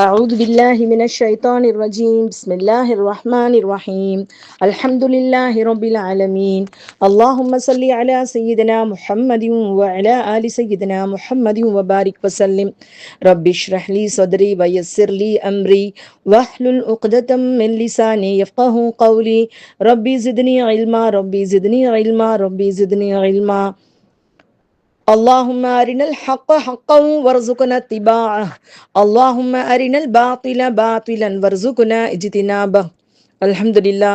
أعوذ بالله من الشيطان الرجيم بسم الله الرحمن الرحيم الحمد لله رب العالمين اللهم صل على سيدنا محمد وعلى آل سيدنا محمد وبارك وسلم رب اشرح لي صدري ويسر لي أمري واحلل عقدة من لساني يفقه قولي ربي زدني علما ربي زدني علما ربي زدني علما اللهم أرنا الحق حقا وارزقنا اتباعه اللهم أرنا الباطل باطلا وارزقنا اجتنابه الحمد لله.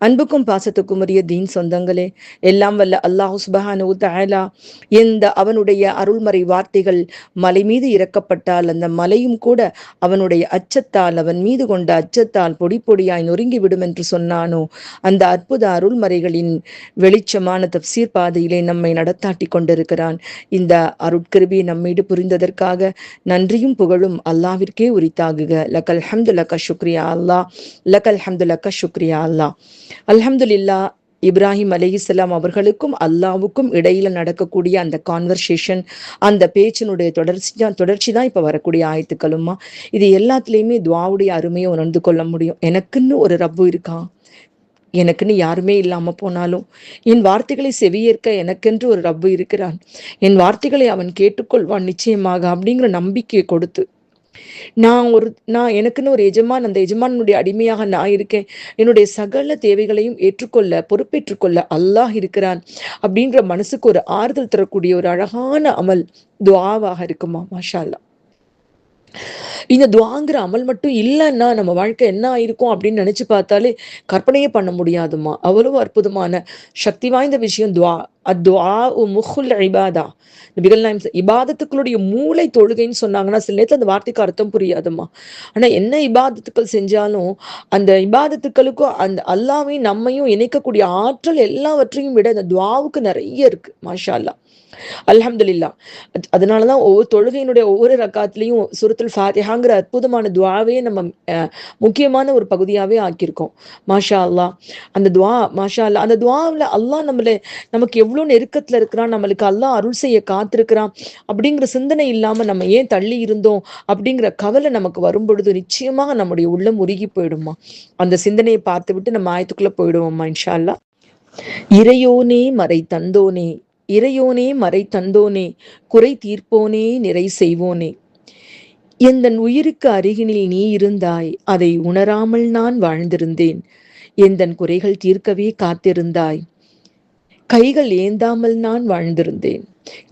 அன்புக்கும் பாசத்துக்கும் உரிய தீன் சொந்தங்களே, எல்லாம் வல்ல அல்லாஹு சுப்ஹானஹு தஆலா எந்த அவனுடைய அருள்மறை வார்த்தைகள் மலை மீது இறக்கப்பட்டால் அந்த மலையும் கூட அவனுடைய அச்சத்தால் அவன் மீது கொண்ட அச்சத்தால் பொடி பொடியாய் நொறுங்கிவிடும் என்று சொன்னானோ, அந்த அற்புத அருள்மறைகளின் வெளிச்சமான தப்சீர் பாதையிலே நம்மை நடத்தாட்டி கொண்டிருக்கிறான். இந்த அருட்கிருபி நம்மீடு புரிந்ததற்காக நன்றியும் புகழும் அல்லாவிற்கே உரித்தாகுக. லக்கல் ஹம்து லக்க ஷுக்ரியா அல்லாஹ், லக்கல் ஹம்து லக்க ஷுக்ரியா அல்லாஹ். அல்ஹம்துலில்லா. இப்ராஹிம் அலைஹிஸ்ஸலாம் அவர்களுக்கும் அல்லாவுக்கும் இடையில நடக்கக்கூடிய அந்த கான்வர்சேஷன், அந்த பேச்சினுடைய தொடர்ச்சி தான் இப்ப வரக்கூடிய ஆயத்துக்களுமா. இது எல்லாத்துலேயுமே துவாவுடைய அருமையை உணர்ந்து கொள்ள முடியும். எனக்குன்னு ஒரு ரப்பு இருக்கான், எனக்குன்னு யாருமே இல்லாம போனாலும் என் வார்த்தைகளை செவியேற்க எனக்கென்று ஒரு ரப்பு இருக்கிறான், என் வார்த்தைகளை அவன் கேட்டுக்கொள்வான் நிச்சயமாக அப்படிங்கிற நம்பிக்கையை கொடுத்து நான் எனக்குன்னு ஒரு எஜமான், அந்த எஜமானுடைய அடிமையாக நான் இருக்கேன், என்னுடைய சகல தேவைகளையும் ஏற்றுக்கொள்ள பொறுப்பேற்றுக்கொள்ள அல்லாஹ் இருக்கிறான் அப்படின்ற மனசுக்கு ஒரு ஆறுதல் தரக்கூடிய ஒரு அழகான அமல் துஆவாக இருக்குமா. மாஷா அல்லாஹ். இந்த துவாங்கிற அமல் மட்டும் இல்லைன்னா நம்ம வாழ்க்கை என்ன ஆயிருக்கும் அப்படின்னு நினைச்சு பார்த்தாலே கற்பனையே பண்ண முடியாதுமா. அவ்வளவு அற்புதமான சக்தி வாய்ந்த விஷயம் துவா. அத்வா முஹுல் இபாதா. நபிகள் நாயகம் இபாதத்துக்களுடைய மூளை தொழுகைன்னு சொன்னாங்கன்னா சில நேரத்தில் அந்த வார்த்தைக்கு அர்த்தம் புரியாதுமா. ஆனா என்ன இபாதத்துக்கள் செஞ்சாலும் அந்த இபாதத்துக்களுக்கும் அந்த அல்லாவையும் நம்மையும் இணைக்கக்கூடிய ஆற்றல் எல்லாவற்றையும் விட அந்த துவாவுக்கு நிறைய இருக்கு. மாஷா அல்லாஹ், அல்ஹம்துலில்லாஹ். அதனாலதான் ஒவ்வொரு தொழுகையினுடைய ஒவ்வொரு ரக்காத்துலையும் சூரத்துல் ஃபாத்திஹாங்கிற அற்புதமான துவாவே நம்ம முக்கியமான ஒரு பகுதியாவே ஆக்கியிருக்கோம். மாஷா அல்லாஹ். அந்த துவா மாஷா அல்லாஹ், அந்த துவாவில் அல்லாஹ் நமக்கு எவ்வளவு நெருக்கத்துல இருக்கிறான், நம்மளுக்கு அல்லாஹ் அருள் செய்ய காத்திருக்கிறான் அப்படிங்கிற சிந்தனை இல்லாம நம்ம ஏன் தள்ளி இருந்தோம் அப்படிங்கிற கவலை நமக்கு வரும் பொழுது நிச்சயமாக நம்முடைய உள்ளம் உருகி போயிடுமா. அந்த சிந்தனையை பார்த்து விட்டு நம்ம ஆயத்துக்குள்ள போயிடுவோம்மா இன்ஷா அல்லாஹ். இறையோனே மறை தந்தோனே, இறையோனே மறை தந்தோனே, குறை தீர்ப்போனே நிறை செய்வோனே, எந்தன் உயிருக்கு அருகினில் நீ இருந்தாய், அதை உணராமல் நான் வாழ்ந்திருந்தேன், எந்தன் குறைகள் தீர்க்கவே காத்திருந்தாய், கைகள் ஏந்தாமல் நான் வாழ்ந்திருந்தேன்,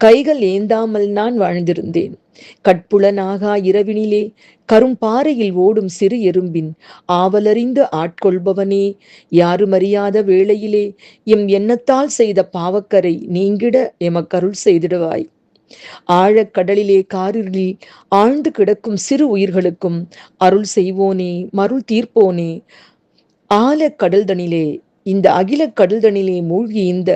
கைகள் ஏந்தாமல் நான் வாழ்ந்திருந்தேன், கட்புலனாகா இரவினிலே கரும்பாறையில் ஓடும் சிறு எறும்பின் ஆவலறிந்து ஆட்கொள்பவனே, யாருமறியாத வேளையிலே எம் எண்ணத்தால் செய்த பாவக்கரை நீங்கிட எமக்கருள் செய்திடுவாய், ஆழக்கடலிலே காரிருளில் ஆழ்ந்து கிடக்கும் சிறு உயிர்களுக்கும் அருள் செய்வோனே, மருள் தீர்ப்போனே, ஆழக்கடல்தனிலே இந்த அகில கடல்தனிலே மூழ்கி இந்த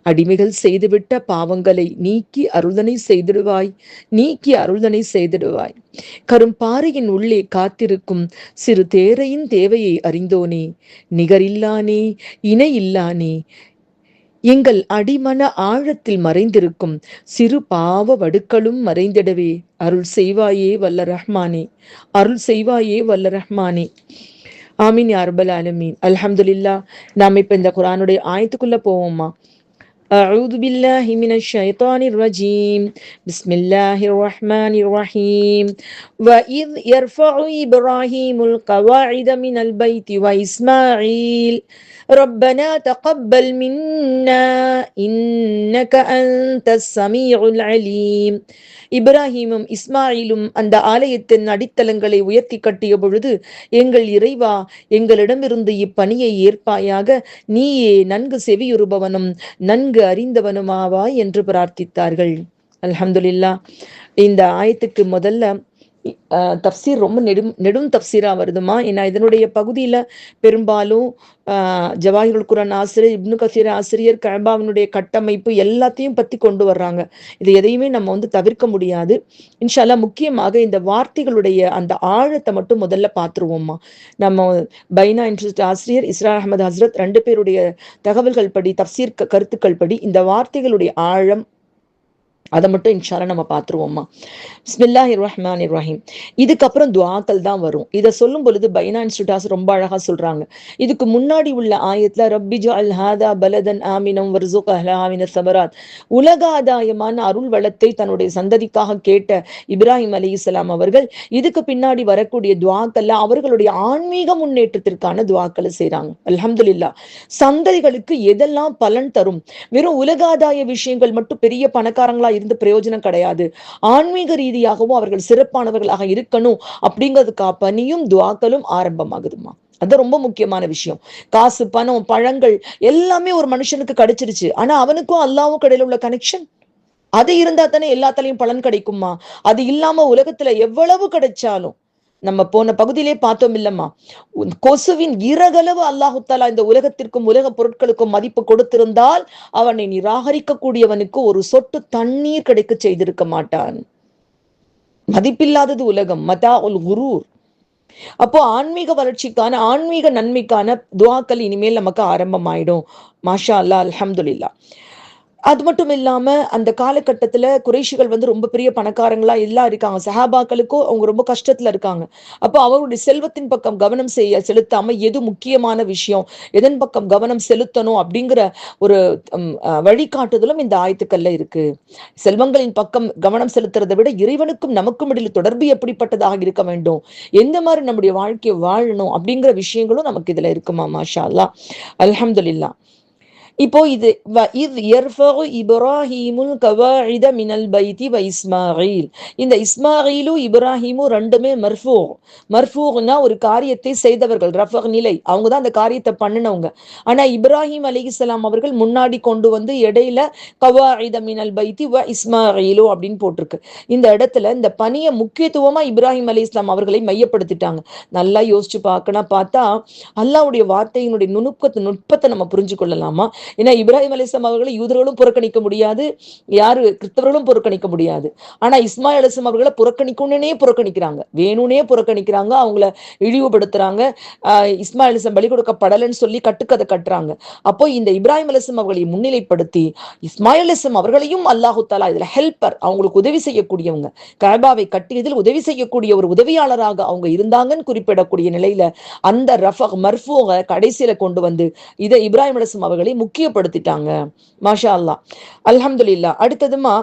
அடிமைகள் செய்துவிட்ட பாவங்களை நீக்கி அருள்தனை செய்திடுவாய், நீக்கி அருள்தனை செய்திடுவாய், கரும்பாறையின் உள்ளே காத்திருக்கும் சிறு தேரையின் தேவையை அறிந்தோனே, நிகரில்லானே இணை இல்லானே, எங்கள் அடிமன ஆழத்தில் மறைந்திருக்கும் சிறு பாவ வடுக்களும் மறைந்திடவே அருள் செய்வாயே வல்ல ரஹ்மானே, அருள் செய்வாயே வல்ல ரஹ்மானே. ஆமீன் யா ரப்பல் ஆலமீன். அல்ஹம்துலில்லாஹ். நாம் இப்ப இந்த குர்ஆனுடைய ஆயத்துக்குள்ள போவோமா. أعوذ بالله من الشيطان الرجيم بسم الله الرحمن الرحيم وإذ يرفع إبراهيم القواعد من البيت وإسماعيل ربنا تقبل منا إنك أنت السميع العليم. இப்ராஹீமும் இஸ்மாயிலும் அந்த ஆலயத்தின் அடித்தளங்களை உயர்த்தி கட்டிய பொழுது, எங்கள் இறைவா, எங்களிடமிருந்து இப்பணியை ஏற்பாயாக, நீயே நன்கு செவியுறுபவனும் நன்கு அறிந்தவனுமாவாய் என்று பிரார்த்தித்தார்கள். அல்ஹம்துலில்லாஹ். இந்த ஆயத்துக்கு முதல்ல தப்சீர் ரொம்ப நெடும் தப்சீரா வருதுமா. ஏன்னா இதனுடைய பகுதியில பெரும்பாலும் ஜவாஹிருல் குர்ஆன் ஆசிரியர், இப்னு கசீர் ஆசிரியர், கஅபாவினுடைய கட்டமைப்பு எல்லாத்தையும் பத்தி கொண்டு வர்றாங்க. இது எதையுமே நம்ம தவிர்க்க முடியாது. இன்ஷா அல்லாஹ் முக்கியமாக இந்த வார்த்தைகளுடைய அந்த ஆழத்தை மட்டும் முதல்ல பார்த்துருவோம்மா. நம்ம பைனா இன்ட்ரெஸ்ட் ஆசிரியர் இஸ்ரா அஹமது ஹஸ்ரத் 2 பேருடைய தகவல்கள் படி, தப்சீர் கருத்துக்கள் படி இந்த வார்த்தைகளுடைய ஆழம் அதை மட்டும் இன்ஷால்லா நம்ம பார்த்துருவோம்மா. பிஸ்மில்லாஹிர் ரஹ்மானிர் ரஹீம். இதுக்கப்புறம் துஆக்கள் தான் வரும். இதை சொல்லும் பொழுது பைனா இன்ஸ்டியூட்டாஸ் ரொம்ப அழகா சொல்றாங்க. இதுக்கு முன்னாடி உள்ள ஆயத்துல ரப்பி ஜஅல் ஹாதா பலதன் ஆமினம் வர்சுக் அஹ்லஹா மினஸ் ஸமராத், உலகாதாயமான அருள் வளத்தை தன்னுடைய சந்ததிக்காக கேட்ட இப்ராஹிம் அலைஹிஸ்ஸலாம் அவர்கள் இதுக்கு பின்னாடி வரக்கூடிய துஆக்கள்ல அவர்களுடைய ஆன்மீக முன்னேற்றத்திற்கான துஆக்களை செய்றாங்க. அல்ஹம்துலில்லாஹ். சந்ததிகளுக்கு எதெல்லாம் பலன் தரும், வெறும் உலகாதாய விஷயங்கள் மட்டும் பெரிய பணக்காரங்களா இருந்து பிரயோஜனம் கிடையாது, ஆன்மீக ரீதியாகவும் அவர்கள் சிறப்பானவர்களாக இருக்கணும் அப்படிங்கிறதுக்கா பணியும் துஆக்களும் ஆரம்பமாகுதுமா. அது ரொம்ப முக்கியமான விஷயம். காசு, பணம், பழங்கள் எல்லாமே ஒரு மனுஷனுக்கு கிடைச்சிருச்சு, ஆனா அவனுக்கும் அல்லாஹ்வுக்கும் இடையில உள்ள கனெக்ஷன் அது இருந்தா தானே எல்லாத்தாலையும் பலன் கிடைக்குமா. அது இல்லாம உலகத்துல எவ்வளவு கிடைச்சாலும், நம்ம போன பகுதியிலே பார்த்தோம் இல்லம்மா, கொசுவின் இறகளவு அல்லாஹு தாலா இந்த உலகத்திற்கும் உலக பொருட்களுக்கும் மதிப்பு கொடுத்திருந்தால் அவனை நிராகரிக்க கூடியவனுக்கு ஒரு சொட்டு தண்ணீர் கிடைக்க செய்திருக்க மாட்டான். மதிப்பில்லாதது உலகம், மதா உல் குரூர். அப்போ ஆன்மீக வளர்ச்சிக்கான ஆன்மீக நன்மைக்கான துஆக்கள் இனிமேல் நமக்கு ஆரம்பமாயிடும். மாஷா அல்லாஹ், அல்ஹம்துலில்லாஹ். அது மட்டும் இல்லாம அந்த காலகட்டத்துல குறைஷிகள் ரொம்ப பெரிய பணக்காரங்களா எல்லாம் இருக்காங்க. சஹாபாக்களுக்கும் அவங்க ரொம்ப கஷ்டத்துல இருக்காங்க. அப்போ அவருடைய செல்வத்தின் பக்கம் கவனம் செலுத்தாம எது முக்கியமான விஷயம், எதன் பக்கம் கவனம் செலுத்தணும் அப்படிங்கிற ஒரு வழிகாட்டுதலும் இந்த ஆயத்துக்கள்ல இருக்கு. செல்வங்களின் பக்கம் கவனம் செலுத்துறதை விட இறைவனுக்கும் நமக்கும் இடையில தொடர்பு எப்படிப்பட்டதாக இருக்க வேண்டும், எந்த மாதிரி நம்முடைய வாழ்க்கையை வாழணும் அப்படிங்கிற விஷயங்களும் நமக்கு இதுல இருக்குமா. மாஷா அல்லாஹ், அல்ஹம்துலில்லாஹ். இப்போ இது இப்ராஹிமுல் கவாஇத மினல் பைத்தி வ இஸ்மாயில், இந்த இஸ்மாயிலும் இப்ராஹிமும் ரெண்டுமே மர்ஃபூ. மர்ஃபூனா ஒரு காரியத்தை செய்தவர்கள், ரஃபக் நிலை, அவங்க தான் அந்த காரியத்தை பண்ணினவங்க. ஆனா இப்ராஹிம் அலைஹிஸ்ஸலாம் அவர்கள் முன்னாடி கொண்டு வந்து இடையில கவாஇத மினல் பைத்தி வ இஸ்மாயிலு அப்படின்னு போட்டிருக்கு. இந்த இடத்துல இந்த பணியை முக்கியத்துவமா இப்ராஹிம் அலைஹிஸ்ஸலாம் அவர்களை மையப்படுத்திட்டாங்க. நல்லா யோசிச்சு பார்த்தா அல்லாஹ்வுடைய வார்த்தையினுடைய நுட்பத்தை நம்ம புரிஞ்சு கொள்ளலாமா. ஏன்னா இப்ராஹிம் அலைஹிஸ்ஸலாம் அவர்களை யூதர்களும் புறக்கணிக்க முடியாது, யாரு கிறிஸ்தவர்களும் புறக்கணிக்க முடியாது. ஆனா இஸ்மாயில் அலைஹிஸ்ஸலாம் அவர்களை புறக்கணிக்கணும்னே புறக்கணிக்கிறாங்க, வேணும்னே புறக்கணிக்கிறாங்க, அவங்கள இழிவுபடுத்துறாங்க. இஸ்மாயில் அலைஹிஸ்ஸலாம் பலி கொடுக்கப்படலைன்னு சொல்லி கட்டுக்கதை கட்டுறாங்க. அப்போ இந்த இப்ராஹிம் அலைஹிஸ்ஸலாம் அவர்களை முன்னிலைப்படுத்தி இஸ்மாயில் அலைஹிஸ்ஸலாம் அவர்களையும் அல்லாஹு தஆலா இதுல ஹெல்ப்பர், அவங்களுக்கு உதவி செய்யக்கூடியவங்க, கஅபாவை கட்டியதில் உதவி செய்யக்கூடிய ஒரு உதவியாளராக அவங்க இருந்தாங்கன்னு குறிப்பிடக்கூடிய நிலையில அந்த ரஃபக் மர்ஃபூக கடைசியில கொண்டு வந்து இதை இப்ராஹிம் அலைஹிஸ்ஸலாம் அவர்களை முக்கியப்படுத்திட்டாங்க. மாஷா அல்லாஹ், அல்ஹம்துலில்லாஹ். அடுத்ததுமா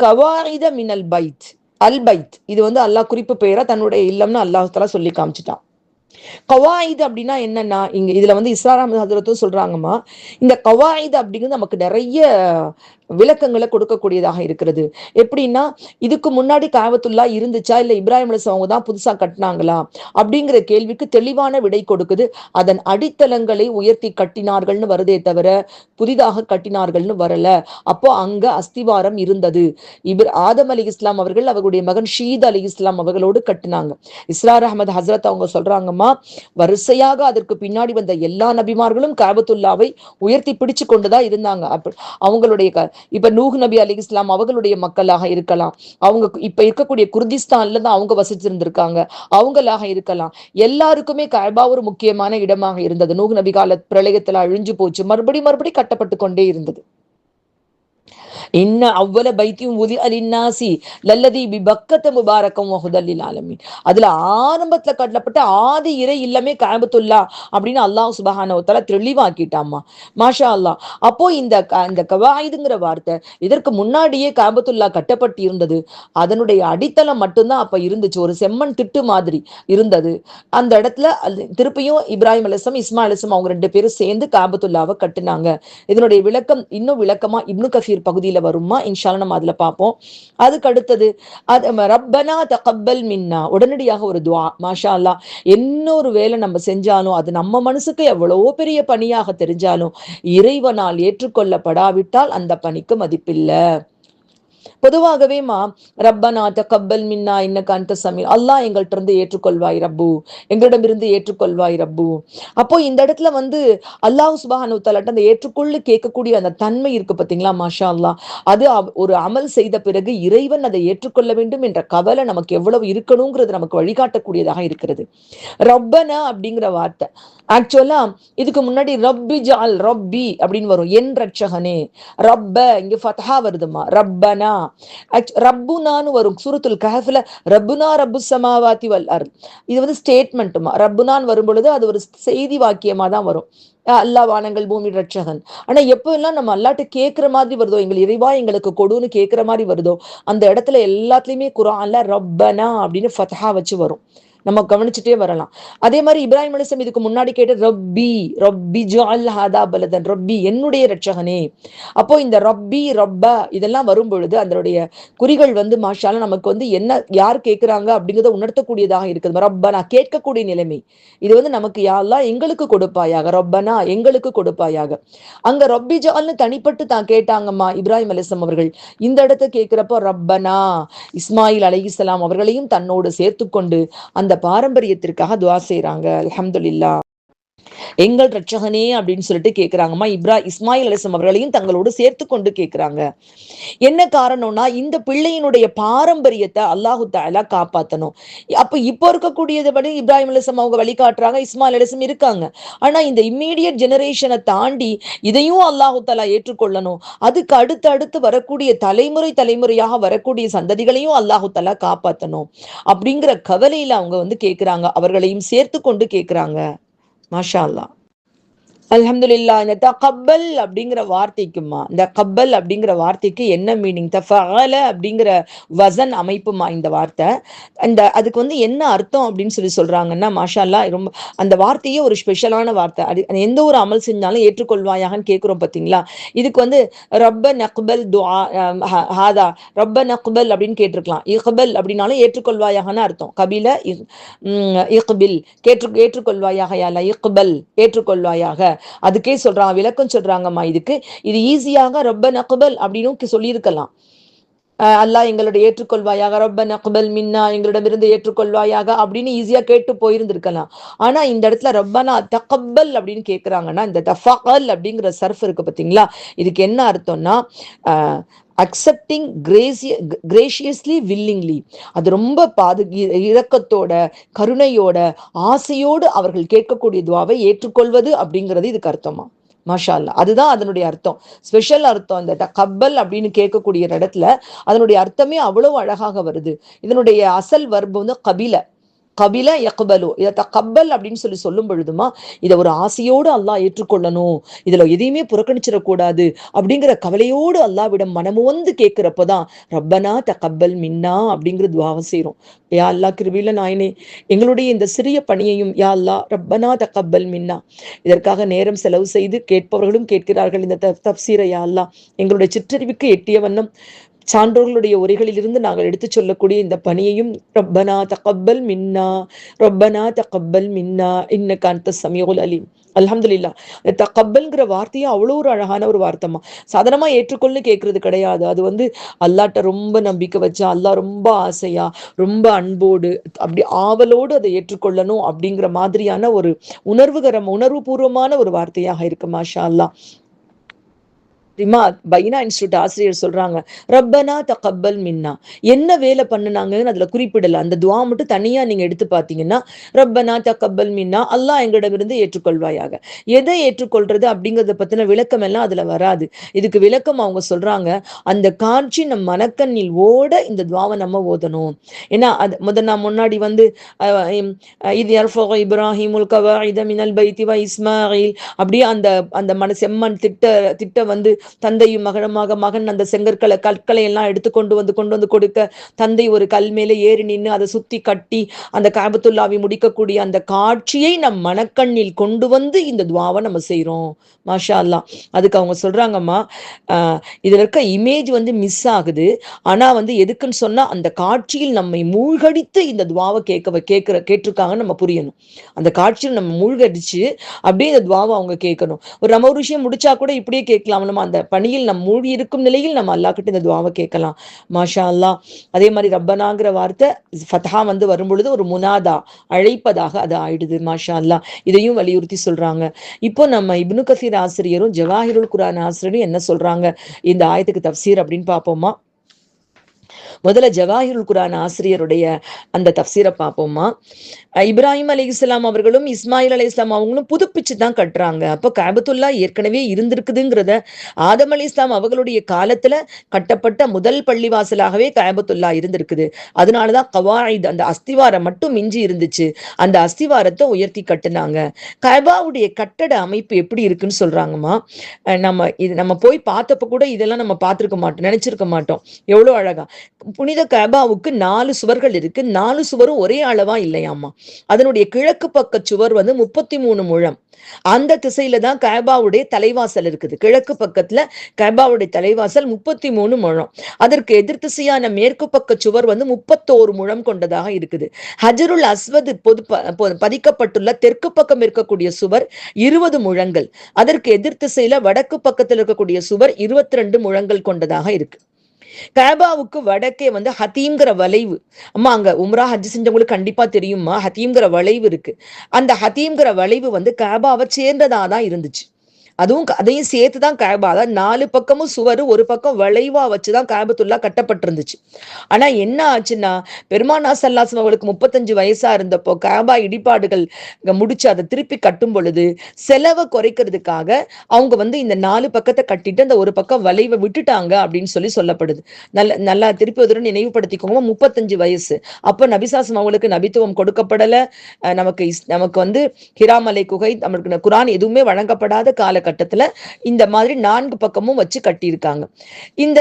கவாயித மினல் பைத், அல் பைத், இது அல்லாஹ் குறிப்பு பெயரா தன்னுடைய இல்லம்னு அல்லாஹ் தஆலா சொல்லி காமிச்சிட்டான். கவாயிது அப்படின்னா என்னன்னா, இங்க இதுல இஸ்ரா அஹ்மத் ஹஜ்ரத்தும் சொல்றாங்கம்மா, இந்த கவாயிது அப்படிங்கிறது நமக்கு நிறைய விளக்கங்களை கொடுக்கக்கூடியதாக இருக்கிறது. எப்படின்னா, இதுக்கு முன்னாடி காபத்துல்லா இருந்துச்சா இல்ல இப்ராஹிம் அலைஹிஸ்ஸலாம் அவங்க தான் புதுசா கட்டினாங்களா அப்படிங்கிற கேள்விக்கு தெளிவான விடை கொடுக்குது. அதன் அடித்தளங்களை உயர்த்தி கட்டினார்கள்னு வருதே தவிர புதிதாக கட்டினார்கள்னு வரல. அப்போ அங்க அஸ்திவாரம் இருந்தது. ஆதம் அலைஹிஸ்ஸலாம் அவர்கள் அவர்களுடைய மகன் ஷீத் அலைஹிஸ்ஸலாம் அவர்களோடு கட்டினாங்க. இஸ்ரா அஹ்மத் ஹஜ்ரத் அவங்க சொல்றாங்கம்மா, வரிசையாக அதற்கு பின்னாடி வந்த எல்லா நபிமார்களும் காபத்துல்லாவை உயர்த்தி பிடிச்சு கொண்டுதான் இருந்தாங்க. அவங்களுடைய இப்ப நூஹ் நபி அலைஹிஸ்ஸலாம் அவங்களுடைய மக்களாக இருக்கலாம், அவங்க இப்ப இருக்கக்கூடிய குர்திஸ்தான்ல தான் அவங்க வசிச்சிருந்திருக்காங்க, அவங்களாக இருக்கலாம். எல்லாருக்குமே கஅபா ஒரு முக்கியமான இடமாக இருந்தது. நூஹ் நபி கால பிரளயத்துல அழிஞ்சு போச்சு, மறுபடி கட்டப்பட்டு கொண்டே இருந்தது. இன்ன அவ்வள பைத்தியும் உதி அலின்னாசி லல்லதி பிபக்கத முபாரக்கம் வஹுதல் லில் ஆலமீன். அதுல ஆரம்பத்துல கட்டப்பட்ட ஆதி இறை இல்லமே கஅபத்துல்லா அப்படின்னு அல்லாஹ் சுப்ஹானஹு வ தஆலா தெளிவாக்கிட்டாமா. மாஷா அல்லாஹ். அப்போ இந்த கவாயிதுங்கிற வார்த்தை இதற்கு முன்னாடியே கஅபத்துல்லா கட்டப்பட்டு இருந்தது. அதனுடைய அடித்தளம் மட்டும்தான் அப்ப இருந்துச்சு, ஒரு செம்மண் திட்டு மாதிரி இருந்தது. அந்த இடத்துல திருப்பியும் இப்ராஹிம் அலைஹிஸ்ஸலாம் இஸ்மாயில் அலைஹிஸ்ஸலாம் அவங்க ரெண்டு பேரும் சேர்ந்து கஅபத்துல்லாவை கட்டினாங்க. இதனுடைய விளக்கம் இன்னும் விளக்கமா இப்னு கசீர் பகுதியில வருமா, இன்ஷா அல்லாஹ் நம்ம அதுல பார்ப்போம். அதுக்கு அடுத்தது ரப்பனா தகப்பல் மின்னா, உடனடியாக ஒரு துஆ. மாஷா அல்லாஹ். இன்னொரு வேலை நம்ம செஞ்சாலும் அது நம்ம மனசுக்கு எவ்வளவோ பெரிய பணியாக தெரிஞ்சாலும் இறைவனால் ஏற்றுக்கொள்ளப்படாவிட்டால் அந்த பணிக்கு மதிப்பில்லை. பொதுவாகவே ரப்பனா தகப்பல் மின்னா இன்னக அன்த சமீ, அல்லாஹ் எங்கள்கிட்ட இருந்து ஏற்றுக்கொள்வாய் ரப்பு, எங்களிடமிருந்து ஏற்றுக்கொள்வாய் ரப்பு. அப்போ இந்த இடத்துல அல்லாஹ் சுப்ஹானஹு வ தஆலா அந்த ஏற்றுக்கொள்ளு கேட்கக்கூடிய அந்த தன்மை இருக்கு பாத்தீங்களா, மாஷா அல்லாஹ். அது ஒரு அமல் செய்த பிறகு இறைவன் அதை ஏற்றுக்கொள்ள வேண்டும் என்ற கவலை நமக்கு எவ்வளவு இருக்கணுங்கிறது நமக்கு வழிகாட்டக்கூடியதாக இருக்கிறது. ரப்பனா அப்படிங்கிற வார்த்தை ஆக்சுவலா இதுக்கு முன்னாடி ரப்பி ஜால் ரப்பி அப்படின்னு வரும், என் ரட்சகனே. ரப்ப இங்க ஃபத்ஹா வருதுமா, ரப்பனா. ரப்புனான்னு வரும் சூரத்துல் கஹஃப்ல, ரப்புனா ரப்பு சமாவாதி வல் அர்த். இது ஸ்டேட்மெண்ட்டுமா. ரப்புனான்னு வரும் பொழுது அது ஒரு செய்தி வாக்கியமா தான் வரும். அல்லாஹ் வானங்கள் பூமி ரட்சகன். ஆனா எப்பெல்லாம் நம்ம அல்லாட்ட கேட்கிற மாதிரி வருதோ, எங்கள் இறைவா எங்களுக்கு கொடுன்னு கேட்கிற மாதிரி வருதோ, அந்த இடத்துல எல்லாத்துலயுமே குர்ஆன்ல ரப்பனா அப்படின்னு ஃபத்ஹா வச்சு வரும். நம்ம கவனிச்சுட்டே வரலாம். அதே மாதிரி இப்ராஹிம் அலைஹிஸ்ஸலாம் இதுக்கு முன்னாடி கேட்ட ரப்பி ரப்பி ஜஅல் ஹாதா பலதன், ரப்பி என்னுடைய ரட்சகனே. அப்போ இந்த ரப்பி ரப்ப இதெல்லாம் வரும் பொழுது அதனுடைய குறிகள் மாஷால நமக்கு என்ன யார் கேட்கிறாங்க அப்படிங்கிறத உணர்த்தக்கூடியதாக இருக்குது. ரப்பனா கேட்கக்கூடிய நிலைமை. இது நமக்கு யா அல்லாஹ் எங்களுக்கு கொடுப்பாயாக, ரப்பனா எங்களுக்கு கொடுப்பாயாக. அங்க ரப்பி ஜஅல்னு தனிப்பட்டு தான் கேட்டாங்கம்மா இப்ராஹிம் அலைஹிஸ்ஸலாம் அவர்கள். இந்த இடத்தை கேட்கிறப்போ ரப்பனா இஸ்மாயில் அலைஹிஸ்ஸலாம் அவர்களையும் தன்னோடு சேர்த்து கொண்டு அந்த பாரம்பரியத்திற்காக துஆ செய்றாங்க. அல்ஹம்துலில்லாஹ். எங்கள் ரட்சகனே அப்படின்னு சொல்லிட்டு கேட்கிறாங்கம்மா. இஸ்மாயில் அலைஹிஸ்ஸலாம் அவர்களையும் தங்களோடு சேர்த்து கொண்டு கேட்கிறாங்க. என்ன காரணம்னா, இந்த பிள்ளையினுடைய பாரம்பரியத்தை அல்லாஹு தஆலா காப்பாத்தணும். அப்ப இப்ப இருக்கக்கூடியது படி இப்ராஹிம் அலைஹிஸ்ஸலாம் அவங்க வழிகாட்டுறாங்க, இஸ்மாயில் அலைஹிஸ்ஸலாம் இருக்காங்க. ஆனா இந்த இம்மீடியட் ஜெனரேஷனை தாண்டி இதையும் அல்லாஹு தஆலா ஏற்றுக்கொள்ளணும். அதுக்கு அடுத்து வரக்கூடிய தலைமுறையாக வரக்கூடிய சந்ததிகளையும் அல்லாஹு தஆலா காப்பாத்தணும் அப்படிங்கிற கவலையில அவங்க கேட்கிறாங்க. அவர்களையும் சேர்த்து கொண்டு கேட்கிறாங்க. மாஷா அல்லாஹ். அல்ஹம்துலில்லாஹ். இந்த தகப்பல் அப்படிங்கிற வார்த்தைக்குமா, இந்த கப்பல் அப்படிங்கிற வார்த்தைக்கு என்ன மீனிங்? தஃபஅல அப்படிங்கிற வசன் அமைப்புமா இந்த வார்த்தை. அதுக்கு என்ன அர்த்தம் அப்படின்னு சொல்றாங்கன்னா, மாஷா அல்லாஹ், ரொம்ப அந்த வார்த்தையே ஒரு ஸ்பெஷலான வார்த்தை. அது எந்த ஒரு அமல் செஞ்சாலும் ஏற்றுக்கொள்வாயாகன்னு கேட்கிறோம் பார்த்தீங்களா. இதுக்கு ரப்ப நக்பல் துஆ ஹாதா, ரப்ப நக்பல் அப்படின்னு கேட்டிருக்கலாம். இக்பல் அப்படின்னாலும் ஏற்றுக்கொள்வாயாகன்னு அர்த்தம். கபில இக்பில் ஏற்றுக்கொள்வாயாக, யா அல்லாஹ் இக்பல் ஏற்றுக்கொள்வாயாக. அதுக்கே சொல்றாங்க, விளக்கம் சொல்றாங்கம்மா. இது ஈஸியாக ரப்ப நக்பல் அப்படின்னு சொல்லியிருக்கலாம். அல்லாஹ் எங்களுடைய ஏற்றுக்கொள்வாயாக, ரப்ப நக்பல் மின்னா எங்களிடமிருந்து ஏற்றுக்கொள்வாயாக அப்படின்னு ஈஸியா கேட்டு போயிருந்திருக்கலாம். ஆனா இந்த இடத்துல ரப்பனா தகப்பல் அப்படின்னு கேட்கிறாங்கன்னா, இந்த தஃபஅல் அப்படிங்கிற சர்ஃப் இருக்கு பார்த்தீங்களா, இதுக்கு என்ன அர்த்தம்னா அக்செப்டிங் கிரேசியஸ்லி வில்லிங்லி. அது ரொம்ப இரக்கத்தோட கருணையோட ஆசையோடு அவர்கள் கேட்கக்கூடிய துவாவை ஏற்றுக்கொள்வது அப்படிங்கிறது இதுக்கு அர்த்தமா. மாஷா அல்லாஹ். அதுதான் அதனுடைய அர்த்தம், ஸ்பெஷல் அர்த்தம். இந்த கப்பல் அப்படின்னு கேட்கக்கூடிய இடத்துல அதனுடைய அர்த்தமே அவ்வளவு அழகாக வருது. இதனுடைய அசல் வர்பு கபில கபில யக்பலு. இதை தகப்பல் அப்படின்னு சொல்லும் பொழுதுமா, இதை ஒரு ஆசையோடு அல்லாஹ் ஏற்றுக்கொள்ளணும், இதுல எதையுமே புறக்கணிச்சிடக்கூடாது அப்படிங்கிற கவலையோடு அல்லாஹ்விடம் மனமுவந்து கேட்கிறப்பதான் ரப்பனா தகப்பல் மின்னா அப்படிங்கிற துவாவை செய்யறோம். யா அல்லாஹ் கிருபையுள்ள நாயனே, எங்களுடைய இந்த சிறிய பணியையும் யா அல்லாஹ் ரப்பனா தகப்பல் மின்னா, இதற்காக நேரம் செலவு செய்து கேட்பவர்களும் கேட்கிறார்கள் இந்த தப்சீரை. யா அல்லாஹ் எங்களுடைய சிற்றறிவுக்கு எட்டிய வண்ணம் சான்றோர்களுடைய உரைகளிலிருந்து நாங்கள் எடுத்துச் சொல்லக்கூடிய இந்த பணியையும் ரப்பனா தகப்பல் மின்னா, ரப்பனா தகப்பல் மின்னா இன்னக அன்த ஸமீஉல் அலீம். அல்ஹம்துலில்லாஹ். தகப்பல்ங்கிற வார்த்தையும் அவ்வளோ ஒரு அழகான ஒரு வார்த்தைமா. சாதாரணமா ஏற்றுக்கொள்ளு கேட்கறது கிடையாது. அது அல்லாட்ட ரொம்ப நம்பிக்கை வச்சா, அல்லாஹ் ரொம்ப ஆசையா ரொம்ப அன்போடு அப்படி ஆவலோடு அதை ஏற்றுக்கொள்ளணும் அப்படிங்கிற மாதிரியான ஒரு உணர்வுபூர்வமான ஒரு வார்த்தையாக இருக்கு. மாஷா அல்லாஹ். பைனா இன்ஸ்டியூட் ஆசிரியர் சொல்றாங்க, ரப்பனா தகப்பல் மின்னா. என்ன வேலை பண்ணுனாங்கன்னு அதுல குறிப்பிடல. அந்த துவா மட்டும் தனியா நீங்க எடுத்து பார்த்தீங்கன்னா, ரப்பனா தகப்பல் மின்னா, அல்லாஹ் எங்களிடமிருந்து ஏற்றுக்கொள்வாயாக. எதை ஏற்றுக்கொள்றது அப்படிங்கறத பத்தின விளக்கம் எல்லாம் அதுல வராது. இதுக்கு விளக்கம் அவங்க சொல்றாங்க, அந்த காட்சி நம் மனக்கண்ணில் ஓட இந்த துவாவை நம்ம ஓதணும். ஏன்னா அது நான் முன்னாடி இது யர்ஃபஉ இப்ராஹிமுல் கவாயித மினல் பைத்தி வ இஸ்மாயில், அப்படியே அந்த செம்மண் திட்ட தந்தையும் மகனுமாக, மகன் அந்த கற்களை எல்லாம் எடுத்து கொண்டு வந்து கொடுக்க, தந்தை ஒரு கல் மேலே ஏறி நின்று அதை சுத்தி கட்டி அந்த காபத்துல்லாவை முடிக்கக்கூடிய அந்த காட்சியை நம் மனக்கண்ணில் கொண்டு வந்து இந்த துவாவை நம்ம செய்யறோம். மாஷா அல்லாஹ். அதுக்கு அவங்க சொல்றாங்கம்மா, இதுல இருக்க இமேஜ் மிஸ் ஆகுது. ஆனா எதுக்குன்னு சொன்னா, அந்த காட்சியில் நம்மை மூழ்கடித்து இந்த துவாவை கேட்டிருக்காங்கன்னு நம்ம புரியணும். அந்த காட்சியில் நம்ம மூழ்கடிச்சு அப்படியே இந்த துவாவை அவங்க கேட்கணும். நம்ம ஒரு விஷயம் முடிச்சா கூட இப்படியே கேட்கலாம், நம்ம அந்த பணியில் நம் மூழ்கி இருக்கும் நிலையில் நம்ம அல்லாஹ் கிட்ட இந்த துவாவை கேட்கலாம். மாஷா அல்லாஹ். அதே மாதிரி ரப்பனாங்கிற வார்த்தை ஃபத்ஹா வந்து வரும் பொழுது ஒரு முனாதா, அழைப்பதாக அது ஆயிடுது. மாஷா அல்லாஹ். இதையும் வலியுறுத்தி சொல்றாங்க. இப்போ நம்ம இப்னு கசீர் ஆசிரியரும் ஜவாஹிருல் குர்ஆன் ஆசிரியரும் என்ன சொல்றாங்க இந்த ஆயத்துக்கு தஃப்சீர் அப்படின்னு பார்ப்போமா? முதல்ல ஜவாஹிருல் குர்ஆன் ஆசிரியருடைய அந்த தஃப்சீரை பார்ப்போமா? இப்ராஹிம் அலைஹிஸ்ஸலாம் அவர்களும் இஸ்மாயில் அலைஹிஸ்ஸலாம் அவங்களும் புதுப்பிச்சு தான் கட்டுறாங்க. அப்போ காபத்துல்லா ஏற்கனவே இருந்திருக்குதுங்கிறத ஆதம் அலைஹிஸ்ஸலாம் அவர்களுடைய காலத்துல கட்டப்பட்ட முதல் பள்ளிவாசலாகவே காபத்துல்லா இருந்திருக்குது. அதனாலதான் கவாயித் அந்த அஸ்திவாரம் மட்டும் மிஞ்சி இருந்துச்சு. அந்த அஸ்திவாரத்தை உயர்த்தி கட்டுனாங்க. கபாவுடைய கட்டட அமைப்பு எப்படி இருக்குன்னு சொல்றாங்கம்மா. நம்ம போய் பார்த்தப்ப கூட இதெல்லாம் நம்ம பார்த்திருக்க மாட்டோம், நினைச்சிருக்க மாட்டோம். எவ்வளவு அழகா புனித கபாவுக்கு 4 சுவர்கள் இருக்கு. 4 சுவரும் ஒரே அளவா இல்லையாமா. அதனுடைய கிழக்கு பக்க சுவர் வந்து 33 முழம். அந்த திசையில தான் கபாவுடைய தலைவாசல் இருக்குது. கிழக்கு பக்கத்துல கபாவுடைய தலைவாசல் 33 முழம். அதற்கு எதிர் திசையான மேற்கு பக்க சுவர் வந்து 31 முழம் கொண்டதாக இருக்குது. ஹஜருல் அஸ்வத் பதிக்கப்பட்டுள்ள தெற்கு பக்கம் இருக்கக்கூடிய சுவர் 20 முழங்கள். அதற்கு எதிர் திசையில வடக்கு பக்கத்தில் இருக்கக்கூடிய சுவர் 22 முழங்கள் கொண்டதாக இருக்கு. கபாவுக்கு வடக்கே வந்து ஹத்தீம்ங்கிற வளைவு, அம்மா அங்க உம்ரா ஹஜ் செஞ்சவங்களுக்கு கண்டிப்பா தெரியுமா, ஹத்தீம்ங்கிற வளைவு இருக்கு. அந்த ஹத்தீம்ங்கிற வளைவு வந்து கபாவை சேர்ந்ததாதான் இருந்துச்சு. அதையும் சேர்த்துதான் கஅபா, அதாவது 4 பக்கமும் சுவர், ஒரு பக்கம் வளைவா வச்சுதான் கஅபத்துல்லா கட்டப்பட்டிருந்துச்சு. ஆனா என்ன ஆச்சுன்னா, பெருமானா ஸல்லல்லாஹு அவர்களுக்கு 35 வயசா இருந்தப்போ கஅபா இடிபாடுகள் முடிச்சு அதை திருப்பி கட்டும் பொழுது செலவை குறைக்கிறதுக்காக அவங்க வந்து இந்த 4 பக்கத்தை கட்டிட்டு அந்த ஒரு பக்கம் வளைவை விட்டுட்டாங்க அப்படின்னு சொல்லப்படுது. நல்லா திருப்பி ஒரு நினைவுபடுத்திக்கோங்க. 35 வயசு அப்போ நபிசாசம் அவங்களுக்கு நபித்துவம் கொடுக்கப்படல. நமக்கு வந்து ஹிராமலை குகை, நமக்கு குரான் எதுவுமே வழங்கப்படாத காலகட்டத்துல இந்த மாதிரி 4 பக்கமும் வச்சு கட்டியிருக்காங்க. இந்த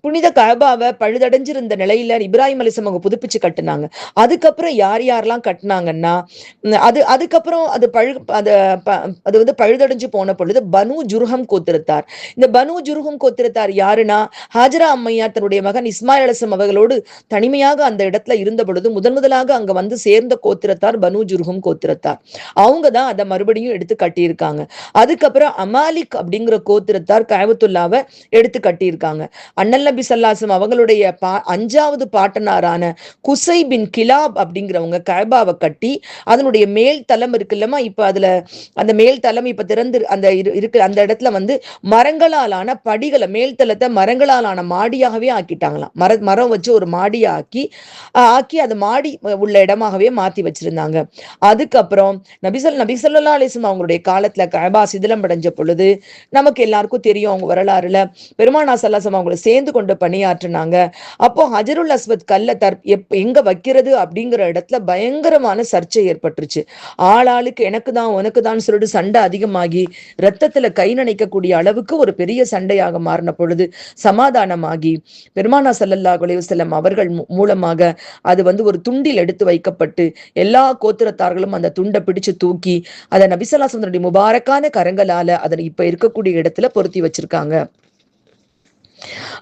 புனித கஅபாவை பழுதடைஞ்சிருந்த நிலையில இப்ராஹிம் அலைஹிஸ்ஸலாம் அவங்க புதுப்பிச்சு கட்டினாங்க. அதுக்கப்புறம் யாரெல்லாம் கட்டினாங்கன்னா, அதுக்கப்புறம் அது வந்து பழுதடைஞ்சு போன பொழுது பனு ஜுர்ஹம் கோத்திரத்தார். இந்த பனு ஜுர்ஹம் கோத்திரத்தார் யாருன்னா, ஹாஜரா அம்மையார் தன்னுடைய மகன் இஸ்மாயில் அலைஹிஸ்ஸலாம் அவர்களோடு தனிமையாக அந்த இடத்துல இருந்த பொழுது முதலாக அங்க வந்து சேர்ந்த கோத்திரத்தார் பனு ஜுர்ஹம் கோத்திரத்தார். அவங்க தான் அதை மறுபடியும் எடுத்து கட்டியிருக்காங்க. அதுக்கப்புறம் அமாலிக் அப்படிங்கிற கோத்திரத்தார் கஅபத்துல்லாவை எடுத்து கட்டியிருக்காங்க. அண்ணல் நபி ஸல்லல்லாஹு அவங்களுடைய 5வது பாட்டனாரான குசை பின் கிலாப் அப்படிங்கிறவங்க கஅபாவை கட்டி அதனுடைய மேல் தளம் இருக்குல்லமா, இப்ப அதுல அந்த மேல் தளம் இப்ப திறந்து அந்த இடத்துல வந்து மரங்களாலான படிகளை, மேல் தளத்தை மரங்களாலான மாடியாகவே ஆக்கிட்டாங்களாம். மரம் வச்சு ஒரு மாடியை ஆக்கி அது மாடி உள்ள இடமாகவே மாத்தி வச்சிருந்தாங்க. அதுக்கப்புறம் நபி ஸல்லல்லாஹு அலைஹி வஸல்லம் அவங்களுடைய காலத்துல கஅபா சிதிலமடைஞ்ச பொழுது நமக்கு எல்லாருக்கும் தெரியும் அவங்க வரலாறுல பெருமானா ஸல்லல்லாஹு அலைஹி வஸல்லம் அவங்களை சேர்ந்து கொண்டு பணியாற்றினாங்க. அப்போ ஹஜருல் அஸ்வத் கல்ல எங்க வைக்கிறது அப்படிங்கிற இடத்துல பயங்கரமான சர்ச்சை ஏற்பட்டுருச்சு. ஆளாளுக்கு எனக்கு தான் உனக்கு தான் சொல்லிட்டு சண்டை அதிகமாகி ரத்தத்துல கை நனைக்கக்கூடிய அளவுக்கு ஒரு பெரிய சண்டையாக மாறின பொழுது சமாதானமாகி பெருமானா ஸல்லல்லாஹு அலைஹி வஸல்லம் அவர்கள் மூலமாக அது வந்து ஒரு துண்டில் எடுத்து வைக்கப்பட்டு எல்லா கோத்திரத்தார்களும் அந்த துண்டை பிடிச்சு தூக்கி அதை நபி ஸல்லல்லாஹு அலைஹி வஸல்லம் முபாரக்கான கரங்களால அதை இப்ப இருக்கக்கூடிய இடத்துல பொருத்தி வச்சிருக்காங்க.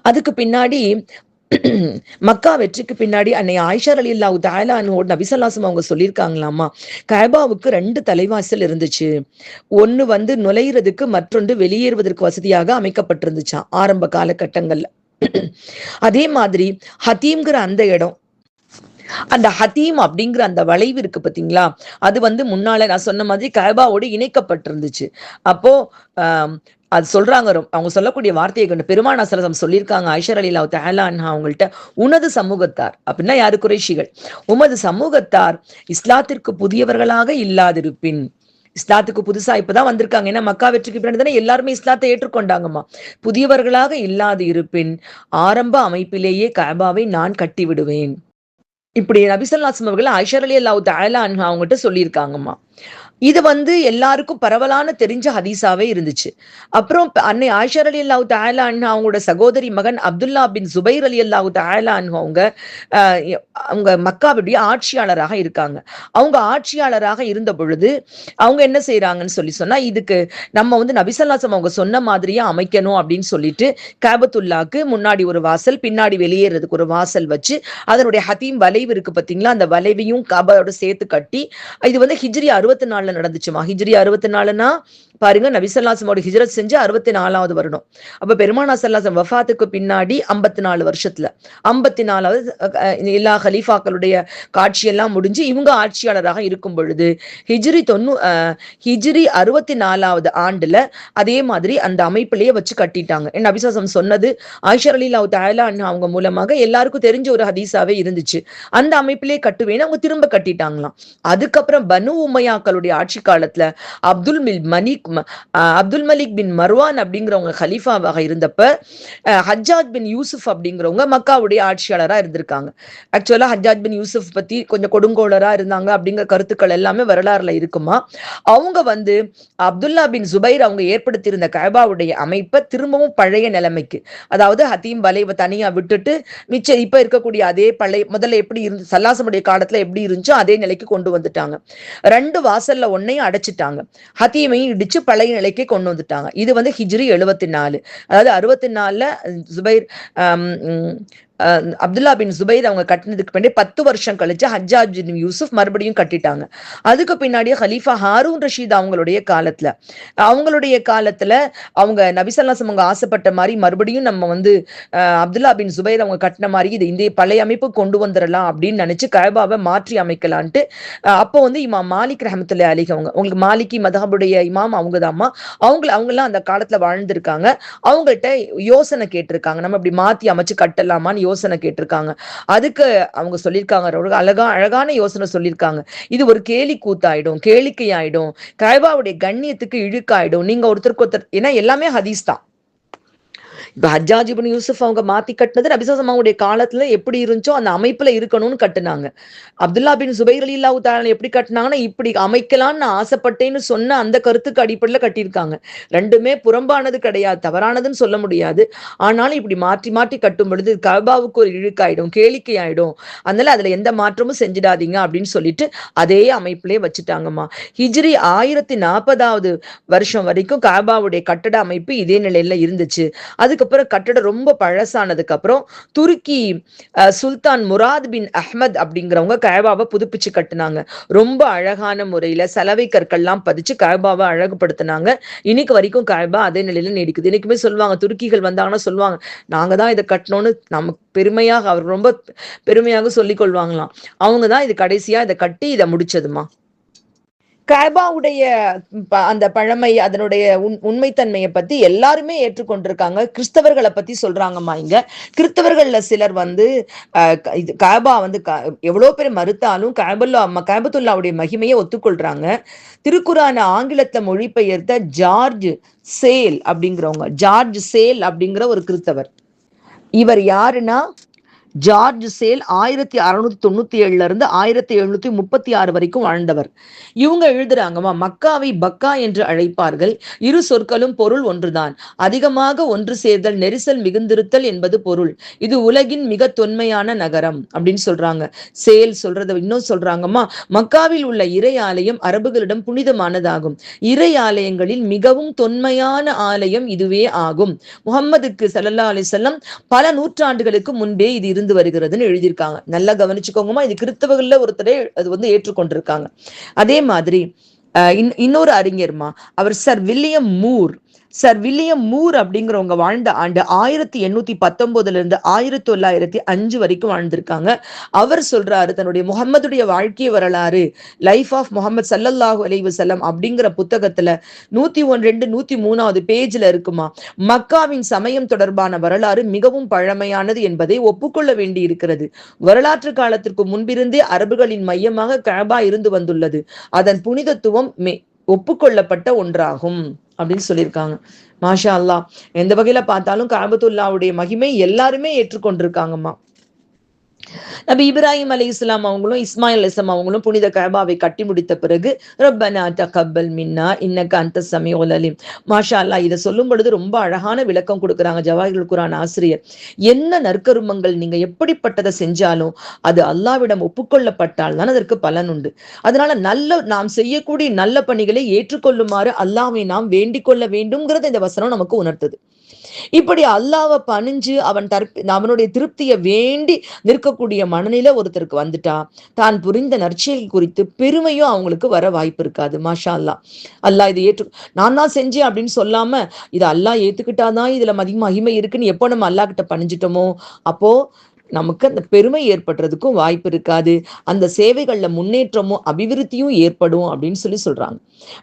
அதுக்கு பின்னாடி மக்கா வெற்றிக்கு பின்னாடி அன்னை ஆயிஷா ரலியல்லாஹு தஆலா அன்ஹா நபி ஸல்லல்லாஹு அலைஹி அவங்க சொல்லியிருக்காங்களாமா, கஅபாவுக்கு 2 தலைவாசல் இருந்துச்சு. ஒன்னு வந்து நுழையிறதுக்கு, மற்றொன்று வெளியேறுவதற்கு வசதியாக அமைக்கப்பட்டிருந்துச்சாம் ஆரம்ப காலகட்டங்கள்ல. அதே மாதிரி ஹத்தீம்ங்கிற அந்த இடம், அந்த ஹத்தீம் அப்படிங்கிற அந்த வளைவு இருக்கு பாத்தீங்களா, அது வந்து முன்னால நான் சொன்ன மாதிரி கஅபாவோடு இணைக்கப்பட்டிருந்துச்சு. அப்போ அது சொல்றாங்க, அவங்க சொல்லக்கூடிய வார்த்தையை கொண்டு பெருமானா ஸல்லல்லாஹு அலைஹி வஸல்லம் சொல்லியிருக்காங்க ஆயிஷா ரலியல்லாஹு தஆலா அன்ஹா அவங்கள்ட்ட, உனது சமூகத்தார் அப்படின்னா யாரு, குறைஷிகள், உமது சமூகத்தார் இஸ்லாத்திற்கு புதியவர்களாக இல்லாதிருப்பின், இஸ்லாத்துக்கு புதுசா இப்பதான் வந்திருக்காங்க, ஏன்னா மக்கா வெற்றிக்கு பின்னாடி தானே எல்லாருமே இஸ்லாத்தை ஏற்றுக்கொண்டாங்கம்மா, புதியவர்களாக இல்லாது இருப்பின் ஆரம்ப அமைப்பிலேயே கஅபாவை நான் கட்டி விடுவேன். இப்படி நபி ஸல்லல்லாஹு அலைஹி வஸல்லம் அவர்கள் ஆயிஷா ரலியல்லாஹு தஆலா அன்ஹா அவங்ககிட்ட சொல்லியிருக்காங்கம்மா. இது வந்து எல்லாருக்கும் பரவலான தெரிஞ்ச ஹதீஸாவே இருந்துச்சு. அப்புறம் அன்னை ஆயிஷா ரலியல்லாஹு தஆலா அன்ஹா அவங்களோட சகோதரி மகன் அப்துல்லா பின் ஜுபைர் ரலியல்லாஹு தஆலா அன்ஹு அவங்க மக்காவுடைய ஆட்சியாளராக இருக்காங்க. அவங்க ஆட்சியாளராக இருந்த பொழுது அவங்க என்ன செய்யறாங்கன்னு சொன்னா, இதுக்கு நம்ம வந்து நபி ஸல்லல்லாஹு அலைஹி வஸல்லம் அவங்க சொன்ன மாதிரியே அமைக்கணும் அப்படின்னு சொல்லிட்டு கஅபத்துல்லாக்கு முன்னாடி ஒரு வாசல், பின்னாடி வெளியேறதுக்கு ஒரு வாசல் வச்சு அதனுடைய ஹத்தீம் வளைவு இருக்கு பாத்தீங்களா, அந்த வளைவையும் கஅபாவோட சேர்த்து கட்டி, இது வந்து ஹிஜ்ரி 64 நடந்துச்சுமா. ஹிஜ்ரி 64னா பாருங்க, நபிசல்லாசமோட ஹிஜ்ரத் செஞ்சு 64வது வருடம். அப்ப பெருமானா சல்லாசம் வஃபாத்துக்கு பின்னாடி 54 வருஷத்துல 54வது எல்லா ஹலீஃபாக்களுடைய காட்சியெல்லாம் முடிஞ்சு இவங்க ஆட்சியாளராக இருக்கும் பொழுது ஹிஜ்ரி 64வது ஆண்டுல அதே மாதிரி அந்த அமைப்பிலேயே வச்சு கட்டிட்டாங்க. நபிசாசம் சொன்னது ஆயிஷா ரலியல்லாஹு தஆலா அன்ஹா அவங்க மூலமாக எல்லாருக்கும் தெரிஞ்ச ஒரு ஹதீஸாவே இருந்துச்சு. அந்த அமைப்பிலேயே கட்டுவேன்னு அவங்க திரும்ப கட்டிட்டாங்களாம். அதுக்கப்புறம் பனு உமையாக்களுடைய ஆட்சி காலத்துல அப்துல் மலிக் பின் மர்வான் அப்படிங்கிறவங்க ஹலீஃபாவாக இருந்தப்ப ஹஜ்ஜாஜ் பின் யூசுப் அப்படிங்கிறவங்க மக்காவுடைய ஆட்சியாளரா இருந்திருக்காங்க. ஆக்சுவலா ஹஜ்ஜாஜ் பின் யூசுப் பத்தி கொஞ்சம் கொடுங்கோளரா இருந்தாங்க அப்படிங்கிற கருத்துக்கள் எல்லாமே வரலாறுல இருக்குமா. அவங்க அப்துல்லா பின் ஜுபைர் அவங்க ஏற்படுத்தியிருந்த கஅபாவுடைய அமைப்பை திரும்பவும் பழைய நிலைமைக்கு, அதாவது ஹத்தீம் வலைவை தனியா விட்டுட்டு மிச்சம் இப்ப இருக்கக்கூடிய அதே பழைய முதல்ல எப்படி இருந்து சல்லாசமுடைய காலத்துல எப்படி இருந்துச்சோ அதே நிலைக்கு கொண்டு வந்துட்டாங்க. 2 வாசல்ல ஒன்னையும் அடைச்சிட்டாங்க, ஹத்தீமையும் இடிச்சு பழைய நிலைக்கு கொண்டு வந்துட்டாங்க. இது ஹிஜ்ரி 74, அதாவது 64ல ஜுபைர் அப்துல்லா பின் ஜுபைர் அவங்க கட்டினதுக்கு பின்னாடி 10 வருஷம் கழிச்சு ஹஜ்ஜாஜ் பின் யூசுப் மறுபடியும் கட்டிட்டாங்க. அதுக்கு பின்னாடியே ஹலீஃபா ஹாரூன் ரஷீத் அவங்களுடைய காலத்துல அவங்க நபிசல்லாசம் அவங்க ஆசைப்பட்ட மாதிரி மறுபடியும் நம்ம அப்துல்லா பின் ஜுபைர் அவங்க கட்டின மாதிரி இது இந்த பழைய அமைப்பு கொண்டு வந்துடலாம் அப்படின்னு நினைச்சு கஅபாவை மாற்றி அமைக்கலான்ட்டு அப்போ இமாம் மாலிக் ரஹ்மத்துல்லாஹி அலைஹி உங்களுக்கு மாலிகி மதஹபுடைய இமாம் அவங்கதாம்மா. அவங்கெல்லாம் அந்த காலத்துல வாழ்ந்திருக்காங்க. அவங்கள்ட்ட யோசனை கேட்டிருக்காங்க, நம்ம இப்படி மாத்தி அமைச்சு கட்டலாமான்னு யோசனை கேட்டிருக்காங்க. அதுக்கு அவங்க சொல்லியிருக்காங்க, அழகான யோசனை சொல்லியிருக்காங்க. இது ஒரு கேலி கூத்தாயிடும், கேளிக்கை ஆயிடும், கஅபாவுடைய கண்ணியத்துக்கு இழுக்காயிடும். நீங்க ஒருத்தருக்கு ஏன்னா எல்லாமே ஹதீஸ் தான். இப்ப ஹஜ்ஜாஜ் இப்னு யூசுப் அவங்க மாத்தி கட்டினது நபிசல்லாஹு அவங்களுடைய காலத்துல எப்படி இருந்துச்சோ அந்த அமைப்புல இருக்கணும்னு கட்டுனாங்க. அப்துல்லா பின் ஜுபைர் ரலியல்லாஹு தஆலா எப்படி கட்டினாங்கன்னா இப்படி அமைக்கலாம்னு ஆசைப்பட்டேன்னு சொன்ன அந்த கருத்துக்கு அடிப்படையில கட்டியிருக்காங்க. ரெண்டுமே புறம்பானது கிடையாது, தவறானதுன்னு சொல்ல முடியாது. ஆனாலும் இப்படி மாற்றி மாற்றி கட்டும் பொழுது கஅபாவுக்கு ஒரு இழுக்காயிடும், கேளிக்கை ஆயிடும். அதனால அதுல எந்த மாற்றமும் செஞ்சிடாதீங்க அப்படின்னு சொல்லிட்டு அதே அமைப்பிலே வச்சுட்டாங்கம்மா. ஹிஜ்ரி 1040வது வருஷம் வரைக்கும் கஅபாவுடைய கட்டட அமைப்பு இதே நிலையில இருந்துச்சு. அதுக்கப்புறம் கட்டடம் ரொம்ப பழசானதுக்கு அப்புறம் துருக்கி சுல்தான் முராத் பின் அஹ்மத் அப்படிங்கிறவங்க கஅபாவை புதுப்பிச்சு கட்டினாங்க. ரொம்ப அழகான முறையில சலவை கற்கள்லாம் பதிச்சு கஅபாவை அழகுபடுத்தினாங்க. இன்னைக்கு வரைக்கும் கஅபா அதே நிலையில நீடிக்குது. இன்னைக்குமே சொல்லுவாங்க, துருக்கிகள் வந்தாங்கன்னா சொல்லுவாங்க, நாங்க தான் இதை கட்டணும்னு நமக்கு பெருமையாக அவர் ரொம்ப பெருமையாக சொல்லிக் கொள்வாங்களாம். அவங்கதான் இது கடைசியா இதை கட்டி இதை முடிச்சதுமா. கஅபாவுடைய அந்த பழமை, அதனுடைய உண்மைத்தன்மையை பத்தி எல்லாருமே ஏற்றுக்கொண்டிருக்காங்க. கிறிஸ்தவர்களை பத்தி சொல்றாங்கம்மா. இங்க கிறிஸ்தவர்கள்ல சிலர் கஅபா எவ்வளவு பேர் மறுத்தாலும் கஅபத்துல்லாவுடைய மகிமையை ஒத்துக்கொள்றாங்க. திருக்குரான ஆங்கிலத்தை மொழிபெயர்த்த ஜார்ஜ் சேல் அப்படிங்கிற ஒரு கிறிஸ்தவர். இவர் யாருன்னா ஜார்ஜ் சேல் 1697 இருந்து 1736 வரைக்கும் வாழ்ந்தவர். இவங்க எழுதுறாங்கம்மா, மக்காவை பக்கா என்று அழைப்பார்கள். இரு சொற்களும் பொருள் ஒன்றுதான். அதிகமாக ஒன்று சேர்தல், நெரிசல் மிகுந்திருத்தல் என்பது பொருள். இது உலகின் மிக தொன்மையான நகரம் அப்படின்னு சொல்றாங்க. சேல் சொல்றத இன்னும் சொல்றாங்கம்மா, மக்காவில் உள்ள இறை ஆலயம் அரபுகளிடம் புனிதமானதாகும். இறை ஆலயங்களில் மிகவும் தொன்மையான ஆலயம் இதுவே ஆகும். முஹம்மதுக்கு ஸல்லல்லாஹு அலைஹி வஸல்லம் பல நூற்றாண்டுகளுக்கு முன்பே இது இருந்து வருகிறதுன்னு எழுதியிருக்காங்க. நல்லா கவனிச்சுக்கோங்கம்மா, இது கிறிஸ்தவர்கள்ல ஒருத்தரே அது ஏற்றுக்கொண்டிருக்காங்க. அதே மாதிரி இன்னொரு அறிஞர்மா, அவர் சர் வில்லியம் மூர் அப்படிங்கிறவங்க வாழ்ந்த ஆண்டு 1819 இருந்து 1905 வரைக்கும் வாழ்ந்திருக்காங்க. அவர் சொல்றாரு, தன்னுடைய முஹம்மதுடைய வாழ்க்கை வரலாறு லைஃப் ஆஃப் முஹம்மது ஸல்லல்லாஹு அலைஹி வஸல்லம் அப்படிங்கிற புத்தகத்துல 101, 103வது பேஜ்ல இருக்குமா, மக்காவின் சமயம் தொடர்பான வரலாறு மிகவும் பழமையானது என்பதை ஒப்புக்கொள்ள வேண்டி இருக்கிறது. வரலாற்று காலத்திற்கு முன்பிருந்தே அரபுகளின் மையமாக கஅபா இருந்து வந்துள்ளது. அதன் புனிதத்துவம் ஒப்புக்கொள்ளப்பட்ட ஒன்றாகும் அப்படின்னு சொல்லியிருக்காங்க. மாஷா அல்லாஹ். எந்த வகையில பார்த்தாலும் கஅபத்துல்லாவுடைய மகிமை எல்லாருமே ஏற்றுக்கொண்டிருக்காங்கம்மா. நபி இப்ராஹிம் அலைஹிஸ்ஸலாம் அவங்களும் இஸ்மாயில் அலைஹிஸ்ஸலாம் அவங்களும் புனித கஅபாவை கட்டி முடித்த பிறகு ரப்பனா தகப்பல் மின்னா இன்னக அன்த ஸமீஉல் அலீம். மாஷா அல்லாஹ். இதை சொல்லும் பொழுது ரொம்ப அழகான விளக்கம் கொடுக்குறாங்க ஜவாஹிருல் குர்ஆன் ஆசிரியர். என்ன நற்கருமங்கள் நீங்க எப்படிப்பட்டதை செஞ்சாலும் அது அல்லாஹ்விடம் ஒப்புக்கொள்ளப்பட்டால் தான் அதற்கு பலன் உண்டு. அதனால நாம் செய்யக்கூடிய நல்ல பணிகளை ஏற்றுக்கொள்ளுமாறு அல்லாஹ்வை நாம் வேண்டிக் கொள்ள வேண்டும்ங்கிறது இந்த வசனம் நமக்கு உணர்த்துது. இப்படி அல்லாஹ்வை பணிஞ்சு அவனுடைய திருப்தியை வேண்டி நிற்கக்கூடிய மனநிலை ஒருத்தருக்கு வந்துட்டா தான் புரிந்த நற்செயல் குறித்து பெருமையும் அவங்களுக்கு வர வாய்ப்பு இருக்காது. மாஷா அல்லாஹ். அல்லாஹ் இதை நான் தான் செஞ்சேன் அப்படின்னு சொல்லாம இதை அல்லாஹ் ஏத்துக்கிட்டாதான் இதுல மகிமை இருக்குன்னு எப்போ நம்ம அல்லாஹ் கிட்ட பணிஞ்சிட்டோமோ அப்போ நமக்கு அந்த பெருமை ஏற்படுறதுக்கும் வாய்ப்பு இருக்காது. அந்த சேவைகள்ல முன்னேற்றமும் அபிவிருத்தியும் ஏற்படும் அப்படின்னு சொல்றாங்க.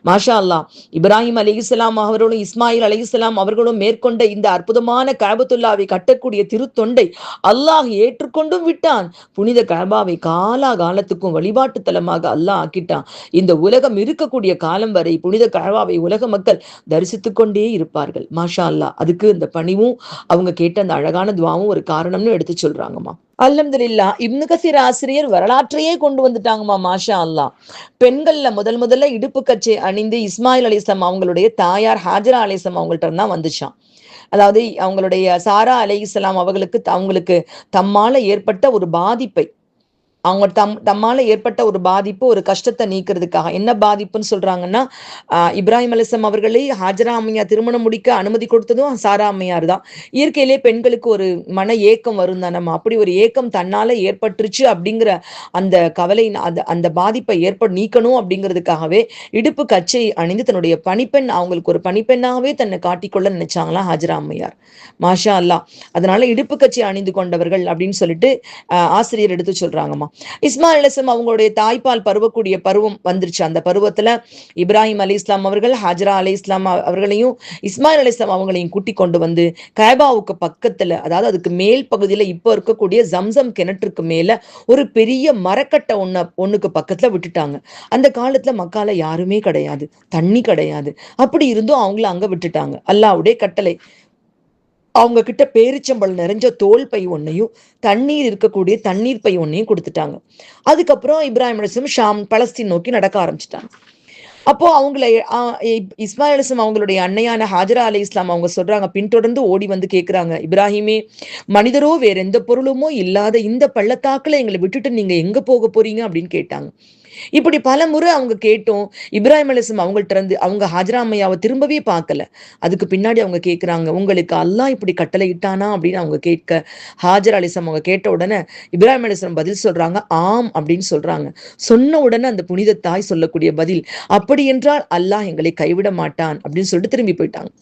மாஷா அல்லாஹ். இப்ராஹிம் அலைஹிஸ்ஸலாம் அவர்களும் இஸ்மாயில் அலைஹிஸ்ஸலாம் அவர்களும் மேற்கொண்ட இந்த அற்புதமான கஅபத்துல்லாவை கட்டக்கூடிய திருத்தொண்டை அல்லாஹ் ஏற்றுக்கொண்டும் விட்டான். புனித கஅபாவை காலத்துக்கும் வழிபாட்டு தலமாக அல்லாஹ் ஆக்கிட்டான். இந்த உலகம் இருக்கக்கூடிய காலம் வரை புனித கஅபாவை உலக மக்கள் தரிசித்துக் கொண்டே இருப்பார்கள். மாஷா அல்லாஹ். அதுக்கு இந்த பணிவும் அவங்க கேட்ட அந்த அழகான துவாவும் ஒரு காரணம்னு எடுத்து சொல்றாங்கம்மா. அல்ஹம்துலில்லாஹ். இப்னு கசீர் ஆசிரியர் வரலாற்றையே கொண்டு வந்துட்டாங்கம்மா. மாஷா அல்லாஹ். பெண்கள்ல முதல்ல இடுப்பு கச்சை அணிந்து இஸ்மாயில் அலைஹிஸ்ஸலாம் அவங்களுடைய தாயார் ஹாஜரா அலைஹிஸ்ஸலாம் அவங்கள்ட்ட தான் வந்துச்சான். அதாவது அவங்களுடைய சாரா அலைஹிஸ்ஸலாம் அவங்களுக்கு தம்மால ஏற்பட்ட ஒரு பாதிப்பை அவங்க தம்மால ஏற்பட்ட ஒரு பாதிப்பு, ஒரு கஷ்டத்தை நீக்கிறதுக்காக என்ன பாதிப்புன்னு சொல்றாங்கன்னா, இப்ராஹிம் அலைஹிஸ்ஸலாம் அவர்களை ஹாஜரா அம்மையார் திருமணம் முடிக்க அனுமதி கொடுத்ததும் சாரா அம்மையார் தான். இயற்கையிலே பெண்களுக்கு ஒரு மன ஏக்கம் வரும் தான். நம்ம அப்படி ஒரு ஏக்கம் தன்னால ஏற்பட்டுருச்சு அப்படிங்கிற அந்த கவலை, அந்த பாதிப்பை நீக்கணும் அப்படிங்கிறதுக்காகவே இடுப்பு கச்சை அணிந்து தன்னுடைய பணிப்பெண், அவங்களுக்கு ஒரு பணிப்பெண்ணாகவே தன்னை காட்டிக்கொள்ள நினைச்சாங்களாம் ஹாஜரா அம்மையார். மாஷா அல்லாஹ். அதனால இடுப்பு கச்சை அணிந்து கொண்டவர்கள் அப்படின்னு சொல்லிட்டு ஆசிரியர் எடுத்து சொல்றாங்கம்மா. இஸ்மாயில் அலைஹிஸ்ஸலாம் அவங்களுடைய தாய்ப்பால் பருவக்கூடிய பருவம் வந்துருச்சு. அந்த பருவத்துல இப்ராஹிம் அலைஹிஸ்ஸலாம் அவர்கள் ஹாஜரா அலைஹிஸ்ஸலாம் அவர்களையும் இஸ்மாயில் அலைஹிஸ்ஸலாம் அவங்களையும் கூட்டி கொண்டு வந்து கஅபாவுக்கு பக்கத்துல, அதாவது அதுக்கு மேல் பகுதியில இப்போ இருக்கக்கூடிய ஜம்சம் கிணற்றுக்கு மேல ஒரு பெரிய மரக்கட்டை ஒண்ணுக்கு பக்கத்துல விட்டுட்டாங்க. அந்த காலத்துல மக்கால யாருமே கிடையாது, தண்ணி கிடையாது. அப்படி இருந்தும் அவங்கள அங்க விட்டுட்டாங்க. அல்லாஹ்வுடைய கட்டளை. அவங்க கிட்ட பேரிச்சம்பழம் நிறைஞ்ச தோல் பை ஒன்னையும் தண்ணீர் இருக்கக்கூடிய தண்ணீர் பை ஒன்னையும் கொடுத்துட்டாங்க. அதுக்கப்புறம் இப்ராஹிம் அலைஹிஸ்ஸலாம் ஷாம் பலஸ்தீன் நோக்கி நடக்க ஆரம்பிச்சிட்டாங்க. அப்போ இஸ்மாயில் அலைஹிஸ்ஸலாம் அவங்களுடைய அன்னையான ஹாஜரா அலைஹிஸ்ஸலாம் அவங்க சொல்றாங்க, பின்தொடர்ந்து ஓடி வந்து கேட்கிறாங்க, இப்ராஹிமே, மனிதரோ வேற எந்த பொருளுமோ இல்லாத இந்த பள்ளத்தாக்குல எங்களை விட்டுட்டு நீங்க எங்க போக போறீங்க அப்படின்னு கேட்டாங்க. இப்படி பல முறை அவங்க கேட்டோம். இப்ராஹிம் அலைஹிஸ்ஸலாம் அவங்கள்ட்ட இருந்து அவங்க ஹாஜரா அம்மையாவை திரும்பவே பார்க்கல. அதுக்கு பின்னாடி அவங்க கேட்கிறாங்க, உங்களுக்கு அல்லாஹ் இப்படி கட்டளை இட்டானா அப்படின்னு அவங்க கேட்க, ஹாஜரா அலைஹிஸ்ஸலாம் அவங்க கேட்ட உடனே இப்ராஹிம் அலைஹிஸ்ஸலாம் பதில் சொல்றாங்க, ஆம் அப்படின்னு சொல்றாங்க. சொன்ன உடனே அந்த புனித தாய் சொல்லக்கூடிய பதில், அப்படி என்றால் அல்லாஹ் எங்களை கைவிட மாட்டான் அப்படின்னு சொல்லிட்டு திரும்பி போயிட்டாங்க.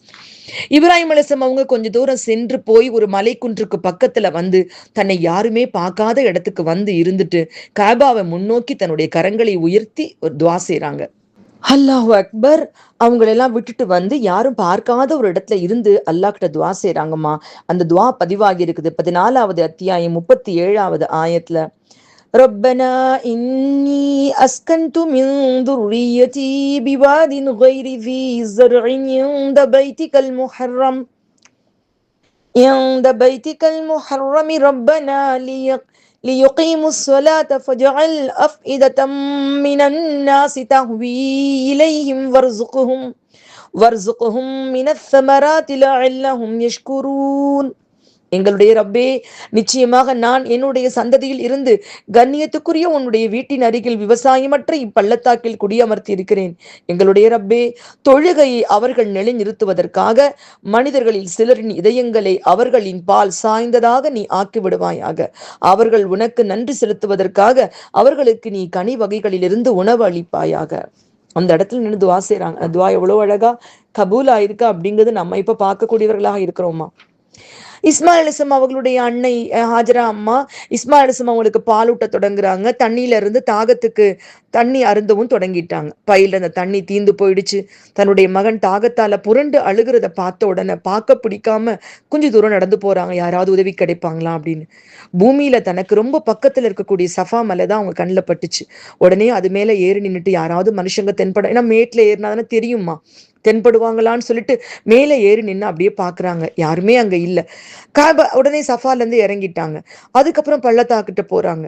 இப்ராஹிம் அலைஹிஸ்ஸலாம் அவங்க கொஞ்ச தூரம் சென்று போய் ஒரு மலைக்குன்றுக்கு பக்கத்துல வந்து தன்னை யாருமே பார்க்காத இடத்துக்கு வந்து இருந்துட்டு கஅபாவை முன்னோக்கி தன்னுடைய கரங்களை உயர்த்தி ஒரு துவா செய்றாங்க. அல்லாஹு அக்பர். அவங்களெல்லாம் விட்டுட்டு வந்து யாரும் பார்க்காத ஒரு இடத்துல இருந்து அல்லாஹ் கிட்ட துவா செய்றாங்கம்மா. அந்த துவா பதிவாகி இருக்குது 14வது அத்தியாயம் 37வது ஆயத்துல. ربنا إني أسكنت من ذريتي بواد غير ذي زرع عند بيتك المحرم ربنا ليقيموا الصلاة فاجعل أفئدة من الناس تهوي إليهم وارزقهم من الثمرات لعلهم يشكرون. எங்களுடைய ரப்பே, நிச்சயமாக நான் என்னுடைய சந்ததியில் இருந்து கண்ணியத்துக்குரிய உன்னுடைய வீட்டின் அருகில் விவசாயமற்ற இப்பள்ளத்தாக்கில் குடியமர்த்தி இருக்கிறேன். எங்களுடைய ரப்பே, தொழுகையை அவர்கள் நிலைநிறுத்துவதற்காக மனிதர்களில் சிலரின் இதயங்களை அவர்களின் பால் சாய்ந்ததாக நீ ஆக்கிவிடுவாயாக. அவர்கள் உனக்கு நன்றி செலுத்துவதற்காக அவர்களுக்கு நீ கனி வகைகளிலிருந்து உணவு அளிப்பாயாக. அந்த இடத்துல நின்று துவா செய்றாங்க. துவா எவ்வளவு அழகா கபூல் ஆயிருக்கா அப்படிங்கிறது நம்ம இப்ப பார்க்கக்கூடியவர்களாக இருக்கிறோமா. இஸ்மாயில் அலைஹிஸ்ஸலாம் அவங்களுடைய அன்னை ஹாஜரா அம்மா இஸ்மாயில் அலைஹிஸ்ஸலாம் அவங்களுக்கு பாலூட்ட தொடங்குறாங்க. தண்ணியில இருந்து தாகத்துக்கு தண்ணி அருந்தவும் தொடங்கிட்டாங்க. பையில அந்த தண்ணி தீந்து போயிடுச்சு. தன்னுடைய மகன் தாகத்தால புரண்டு அழுகிறத பார்த்த உடனே பார்க்க பிடிக்காம கொஞ்சம் தூரம் நடந்து போறாங்க, யாராவது உதவி கிடைப்பாங்களா அப்படின்னு. பூமியில தனக்கு ரொம்ப பக்கத்துல இருக்கக்கூடிய சஃபா மலை தான் அவங்க கண்ணில் பட்டுச்சு. உடனே அது மேல ஏறி நின்றுட்டு யாராவது மனுஷங்க தென்பட, ஏன்னா மேட்ல ஏறினா தானே தெரியுமா, தென்படுவாங்களான்னு சொல்லிட்டு மேலே ஏறி நின்று அப்படியே பாக்குறாங்க. யாருமே அங்க இல்ல. உடனே சஃபால இருந்து இறங்கிட்டாங்க. அதுக்கப்புறம் பள்ளத்தாக்கிட்ட போறாங்க.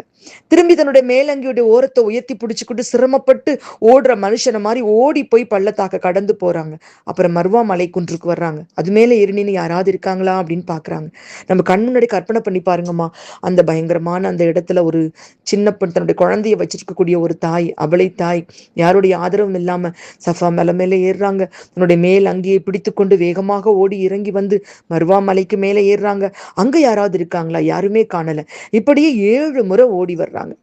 திரும்பி தன்னுடைய மேலங்கியுடைய ஓரத்தை உயர்த்தி பிடிச்சுக்கிட்டு சிரமப்பட்டு ஓடுற மனுஷனை மாதிரி ஓடி போய் பள்ளத்தாக்க கடந்து போறாங்க. அப்புறம் மர்வா மலை குன்றுக்கு வர்றாங்க. அது மேல ஏறி நின்று யாராவது இருக்காங்களா அப்படின்னு பாக்குறாங்க. நம்ம கண் முன்னாடி கற்பனை பண்ணி பாருங்கம்மா. அந்த பயங்கரமான அந்த இடத்துல ஒரு சின்ன பெண் தன்னுடைய குழந்தைய வச்சிருக்கக்கூடிய ஒரு தாய், அவளை தாய், யாருடைய ஆதரவும் இல்லாம சஃபா மேல ஏறுறாங்க. தன்னுடைய மேல் அங்கேயே பிடித்து கொண்டு வேகமாக ஓடி இறங்கி வந்து மர்வா மலைக்கு மேலே ஏறுறாங்க. அங்க யாராவது இருக்காங்களா? யாருமே காணல. இப்படியே 7 முறை ஓடி வர்றாங்க.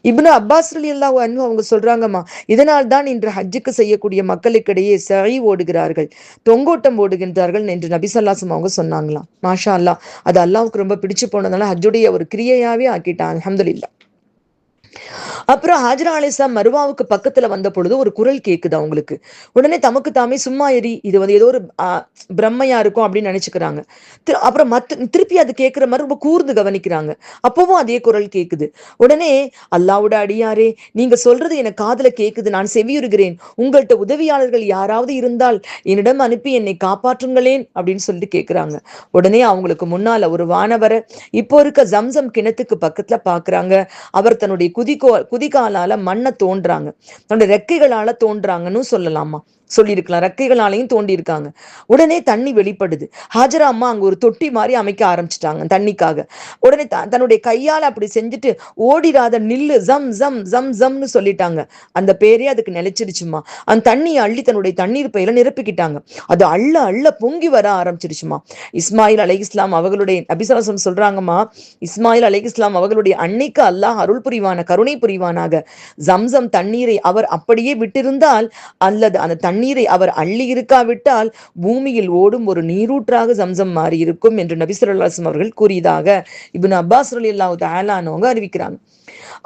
இப்னு அப்பாஸ் ரலியல்லாஹு அன்ஹு அவங்க சொல்றாங்கம்மா, இதனால் தான் இன்று ஹஜ்ஜுக்கு செய்யக்கூடிய மக்களுக்கிடையே சை ஓடுகிறார்கள், தொங்கோட்டம் ஓடுகின்றார்கள் என்று நபி ஸல்லல்லாஹு அலைஹி வஸல்லம் அவங்க சொன்னாங்களாம். மாஷா அல்லாஹ். அது அல்லாஹ்வுக்கு ரொம்ப பிடிச்சு போனதுனால ஹஜ்ஜுடைய ஒரு கிரியையாவே ஆக்கிட்டான். அல்ஹம்துலில்லாஹ். அப்புறம் ஹாஜரா அலைஹிஸ்ஸலாம் மருவாவுக்கு பக்கத்துல வந்த பொழுது ஒரு குரல் கேக்குது அவங்களுக்கு. உடனே தமக்கு தாமே சும்மா எரி, இது வந்து ஏதோ ஒரு பிரம்மையா இருக்கும் அப்படின்னு நினைச்சுக்கிறாங்க. அப்புறம் திருப்பி அது கேட்கிற மாதிரி ரொம்ப கூர்ந்து கவனிக்கிறாங்க. அப்பவும் அதே குரல் கேக்குது. உடனே அல்லாஹ்வுட அடியாரே, நீங்க சொல்றது எனக்கு காதுல கேக்குது, நான் செவியுறுகிறேன். உங்கள்ட்ட உதவியாளர்கள் யாராவது இருந்தால் என்னிடம் அனுப்பி என்னை காப்பாற்றுங்களேன் அப்படின்னு சொல்லிட்டு கேட்கிறாங்க. உடனே அவங்களுக்கு முன்னால ஒரு வானவரை இப்போ இருக்க ஜம்சம் கிணத்துக்கு பக்கத்துல பாக்குறாங்க. அவர் தன்னுடைய குதிகாலால மண்ணை தோன்றாங்க, தன்னுடைய ரெக்கைகளால தோன்றாங்கன்னு சொல்லலாமா, சொல்லியிருக்கலாம். ரெக்கைகளாலையும் தோண்டி இருக்காங்க. உடனே தண்ணி வெளிப்படுது. ஹாஜரா அம்மா அங்க ஒரு தொட்டி மாதிரி அமைக்க ஆரம்பிச்சிட்டாங்க தண்ணிக்காக. உடனே தன்னுடைய கையால அப்படி செஞ்சுட்டு ஓடிராத நில்லு, ஜம் ஜம் ஜம் ஜம்னு சொல்லிட்டாங்க. அந்த பேரே அதுக்கு நிலைச்சிருச்சுமா. அந்த தண்ணியை அள்ளி தன்னுடைய தண்ணீர் பையில நிரப்பிக்கிட்டாங்க. அது அள்ள அள்ள பொங்கி வர ஆரம்பிச்சிருச்சுமா. இஸ்மாயில் அலைஹிஸ்ஸலாம் அவர்களுடைய நபி ஸல்லல்லாஹு அலைஹி வஸல்லம் சொல்றாங்கம்மா, இஸ்மாயில் அலைஹிஸ்ஸலாம் அவர்களுடைய அன்னைக்கு அல்லாஹ் அருள் புரிவான, கருணை புரிவானாக. ஜம்சம் தண்ணீரை அவர் அப்படியே விட்டிருந்தால், அல்லது அந்த தண்ணீரை அவர் அள்ளி இருக்காவிட்டால் பூமியில் ஓடும் ஒரு நீரூற்றாக ஜம்சம் மாறி இருக்கும் என்று நபி ஸல்லல்லாஹு அலைஹி வஸல்லம் அவர்கள் கூறியதாக இப்னு அப்பாஸ் ரலியல்லாஹு தஆலா அன்ஹு அறிவிக்கிறாங்க.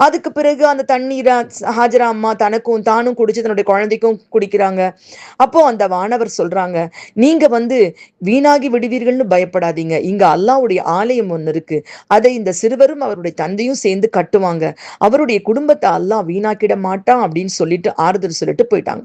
அதுக்கு பிறகு அந்த தண்ணீரை ஹாஜரா அம்மா தானும் குடிச்சு தன்னுடைய குழந்தைக்கும் குடிக்கிறாங்க. அப்போ அந்த வானவர் சொல்றாங்க, நீங்க வந்து வீணாகி விடுவீர்கள்னு பயப்படாதீங்க, இங்க அல்லாஹ்வுடைய ஆலயம் ஒண்ணு இருக்கு, அதை இந்த சிறுவரும் அவருடைய தந்தையும் சேர்ந்து கட்டுவாங்க, அவருடைய குடும்பத்தை அல்லாஹ் வீணாக்கிட மாட்டான் அப்படின்னு சொல்லிட்டு ஆறுதல் சொல்லிட்டு போயிட்டாங்க.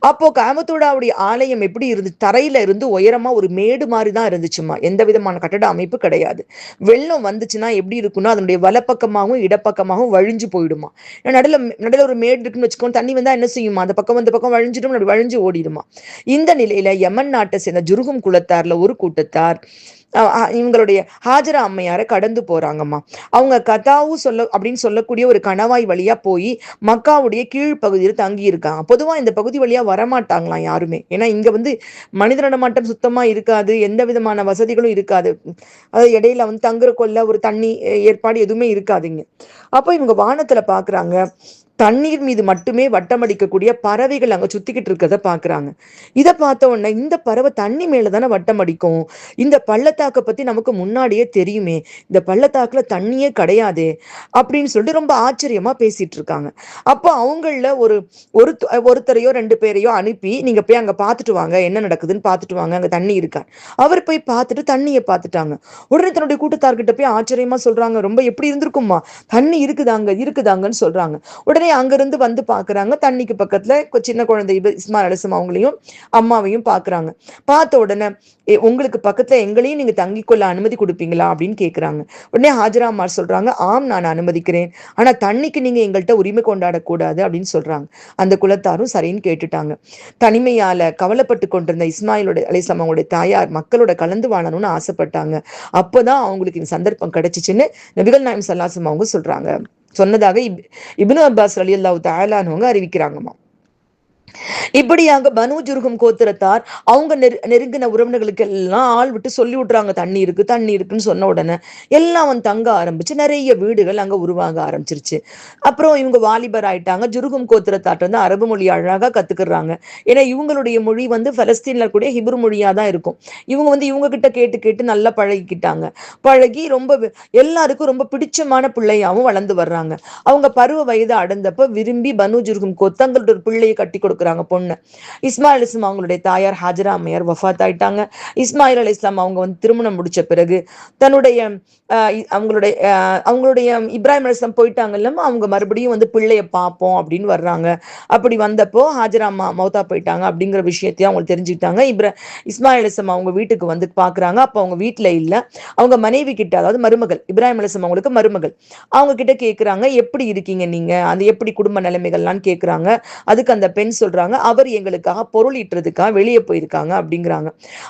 அப்போ காமத்தோடாவுடைய ஆலயம் எப்படி இருந்து, தரையில இருந்து உயரமா ஒரு மேடு மாதிரி தான் இருந்துச்சுமா. எந்த விதமான கட்டட அமைப்பு கிடையாது. வெள்ளம் வந்துச்சுன்னா எப்படி இருக்குன்னா அதனுடைய வலப்பக்கமாகவும் இடப்பக்கமாகவும் வழிஞ்சு போயிடுமா. நடுல நடுல ஒரு மேடு இருக்குன்னு வச்சுக்கோங்க, தண்ணி வந்தா என்ன செய்யுமா, அந்த பக்கம் அந்த பக்கம் வழிஞ்சிடும், அப்படி வழிஞ்சு ஓடிடுமா. இந்த நிலையில யமன் நாட்டை சேர்ந்த ஜுருகும் குலத்தார்ல ஒரு கூட்டத்தார் இவங்களுடைய ஹாஜரா அம்மையாரை கடந்து போறாங்கம்மா. அவங்க கதாவு அப்படின்னு சொல்லக்கூடிய ஒரு கணவாய் வழியா போய் மக்காவுடைய கீழ்ப்பகுதியில் தங்கி இருக்காங்க. பொதுவா இந்த பகுதி வழியா வரமாட்டாங்களாம் யாருமே. ஏன்னா இங்க வந்து மனித நடமாட்டம் சுத்தமா இருக்காது, எந்த விதமான வசதிகளும் இருக்காது. அதாவது இடையில வந்து தங்குற கொள்ள ஒரு தண்ணி ஏற்பாடு எதுவுமே இருக்காதுங்க. அப்போ இவங்க வானத்துல பாக்குறாங்க, தண்ணீர் மீது மட்டுமே வட்டமடிக்கக்கூடிய பறவைகள் அங்க சுத்திக்கிட்டு இருக்கிறத பாக்குறாங்க. இதை பார்த்த உடனே இந்த பறவை தண்ணி மேலதானே வட்டம் அடிக்கும், இந்த பள்ளத்தாக்கை பத்தி நமக்கு முன்னாடியே தெரியுமே, இந்த பள்ளத்தாக்குல தண்ணியே கிடையாதே அப்படின்னு சொல்லிட்டு ரொம்ப ஆச்சரியமா பேசிட்டு இருக்காங்க. அப்போ அவங்கள ஒருத்தரையோ 2 பேரையோ அனுப்பி, நீங்க போய் அங்க பாத்துட்டு வாங்க, என்ன நடக்குதுன்னு பாத்துட்டு வாங்க, அங்க தண்ணி இருக்கா. அவர் போய் பார்த்துட்டு தண்ணியை பார்த்துட்டாங்க. உடனே தன்னுடைய கூட்டத்தார்கிட்ட போய் ஆச்சரியமா சொல்றாங்க, ரொம்ப எப்படி இருந்திருக்குமா, தண்ணி இருக்குதாங்கன்னு சொல்றாங்க. உடனே அங்கிருந்து வந்து பாக்குறாங்க, தண்ணிக்கு பக்கத்துல சின்ன குழந்தை இஸ்மாயில் அலைஹிஸ்ஸலாம் அவங்களையும் அம்மாவையும் பாக்குறாங்க. பார்த்த உடனே உங்களுக்கு பக்கத்துல எங்களையும் நீங்க தங்கிக்கொள்ள அனுமதி கொடுப்பீங்களா அப்படின்னு கேக்குறாங்க. உடனே ஹாஜரா அம்மா சொல்றாங்க, ஆம் நான் அனுமதிக்கிறேன், ஆனா தண்ணிக்கு நீங்க எங்கள்கிட்ட உரிமை கொண்டாடக்கூடாது அப்படின்னு சொல்றாங்க. அந்த குலத்தாரும் சரின்னு கேட்டுட்டாங்க. தனிமையால கவலைப்பட்டு கொண்டிருந்த இஸ்மாயில் அலைஹிஸ்ஸலாம் அவங்களுடைய தாயார் மக்களோட கலந்து வாழணும்னு ஆசைப்பட்டாங்க. அப்பதான் அவங்களுக்கு இந்த சந்தர்ப்பம் கிடைச்சிச்சுன்னு நபிகள் நாயகம் ஸல்லல்லாஹு அலைஹி வஸல்லம் அவங்க சொல்றாங்க, சொன்னதாக இப்னு அப்பாஸ் ரலியல்லாஹு தஆலா அன்ஹு அறிவிக்கிறாங்கம்மா. இப்படியாக பனு ஜுர்ஹும் கோத்திரத்தார் அவங்க நெருங்கின உறவினர்களுக்கு எல்லாம் ஆள் விட்டு சொல்லி விட்டுறாங்க, தண்ணி இருக்குன்னு சொன்ன உடனே எல்லாம் வந்து தங்க ஆரம்பிச்சு நிறைய வீடுகள் அங்க உருவாக ஆரம்பிச்சிருச்சு. அப்புறம் இவங்க வாலிபர் ஆயிட்டாங்க. ஜுர்ஹும் கோத்திரத்தார் வந்து அரபு மொழி அழகா கத்துக்கிறாங்க. ஏன்னா இவங்களுடைய மொழி வந்து பலஸ்தீன்ல கூடிய ஹிப்ரு மொழியா தான் இருக்கும். இவங்க வந்து இவங்க கிட்ட கேட்டு கேட்டு நல்லா பழகிக்கிட்டாங்க. பழகி ரொம்ப எல்லாருக்கும் ரொம்ப பிடிச்சமான பிள்ளையாவும் வளர்ந்து வர்றாங்க. அவங்க பருவ வயது அடைந்தப்ப விரும்பி பனு ஜுர்ஹும் தங்களோட ஒரு பிள்ளையை கட்டி கொடுக்குறாங்க, பொண்ணு. இஸ்மாயில் அலைஹிஸ்ஸலாம் அவங்களுடைய தாயார் ஹாஜரா அம்மையார் வஃபாத் ஆயிட்டாங்க. இஸ்மாயில் அலைஹிஸ்ஸலாம் அவங்க வந்து திருமணம் முடிச்ச பிறகு தன்னுடைய அவங்களுடைய இப்ராஹிம் அலைஹிஸ்ஸலாம் போயிட்டாங்கல்ல, அவங்க மறுபடியும் வந்து பிள்ளைய பார்ப்போம் அப்படின்னு வர்றாங்க. அப்படி வந்தப்போ ஹாஜரா அம்மா மௌத்தா போயிட்டாங்க அப்படிங்கிற விஷயத்தையும் அவங்க தெரிஞ்சுக்கிட்டாங்க. இஸ்மாயில் அலைஹிஸ்ஸலாம் அவங்க வீட்டுக்கு வந்து பாக்குறாங்க. அப்ப அவங்க வீட்டுல இல்ல, அவங்க மனைவி கிட்ட, அதாவது மருமகள், இப்ராஹிம் அலைஹிஸ்ஸலாம் அவங்களுக்கு மருமகள், அவங்க கிட்ட கேக்குறாங்க, எப்படி இருக்கீங்க நீங்க, அது எப்படி குடும்ப நிலைமைகள்லாம் கேக்குறாங்க. அதுக்கு அந்த பெண் சொல்றாங்க, அவர் எங்களுக்காக பொருள் ஈட்டுறதுக்காக வெளியே போயிருக்காங்க அப்படிங்கிறாங்க.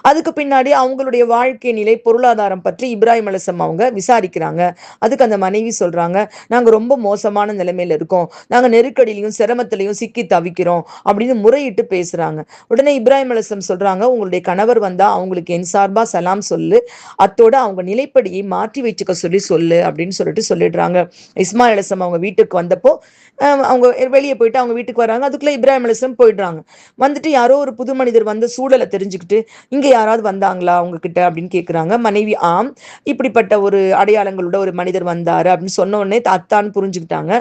அதுக்கு பின்னாடி அவங்களுடைய வாழ்க்கை நிலை, பொருளாதாரம் பற்றி இப்ராஹிம் அலைஹிஸ்ஸலாம் அவங்க விசாரிக்கிறாங்க. அதுக்கு அந்த மனைவி சொல்றாங்க, நாங்க ரொம்ப மோசமான நிலைமையில இருக்கோம், நாங்க நெருக்கடியிலையும் சிரமத்திலையும் சிக்கி தவிக்கிறோம் அப்படின்னு முறையிட்டு பேசுறாங்க. உடனே இப்ராஹிம் அலைஹிஸ்ஸலாம் சொல்றாங்க, உங்களுடைய கணவர் வந்தா அவங்களுக்கு என் சார்பா சலாம் சொல்லு, அத்தோட அவங்க நிலைப்படியை மாற்றி வச்சுக்க சொல்லு அப்படின்னு சொல்லிடுறாங்க. இஸ்மாயில் அலைஹிஸ்ஸலாம் அவங்க வீட்டுக்கு வந்தப்போ அவங்க வெளியே போயிட்டு அவங்க வீட்டுக்கு வராங்க. அதுக்குள்ள இப்ராஹிம் அலைஹிஸ்ஸலாம் போயிடுறாங்க. வந்துட்டு யாரோ ஒரு புது மனிதர் வந்து சூழலை தெரிஞ்சுக்கிட்டு, இங்க யாராவது வந்தாங்களா உங்ககிட்ட அப்படின்னு கேட்குறாங்க. மனைவி ஆம், இப்படிப்பட்ட ஒரு அடையாளங்களோட ஒரு மனிதர் வந்தாரு அப்படின்னு சொன்ன உடனே அத்தான்னு புரிஞ்சுக்கிட்டாங்க.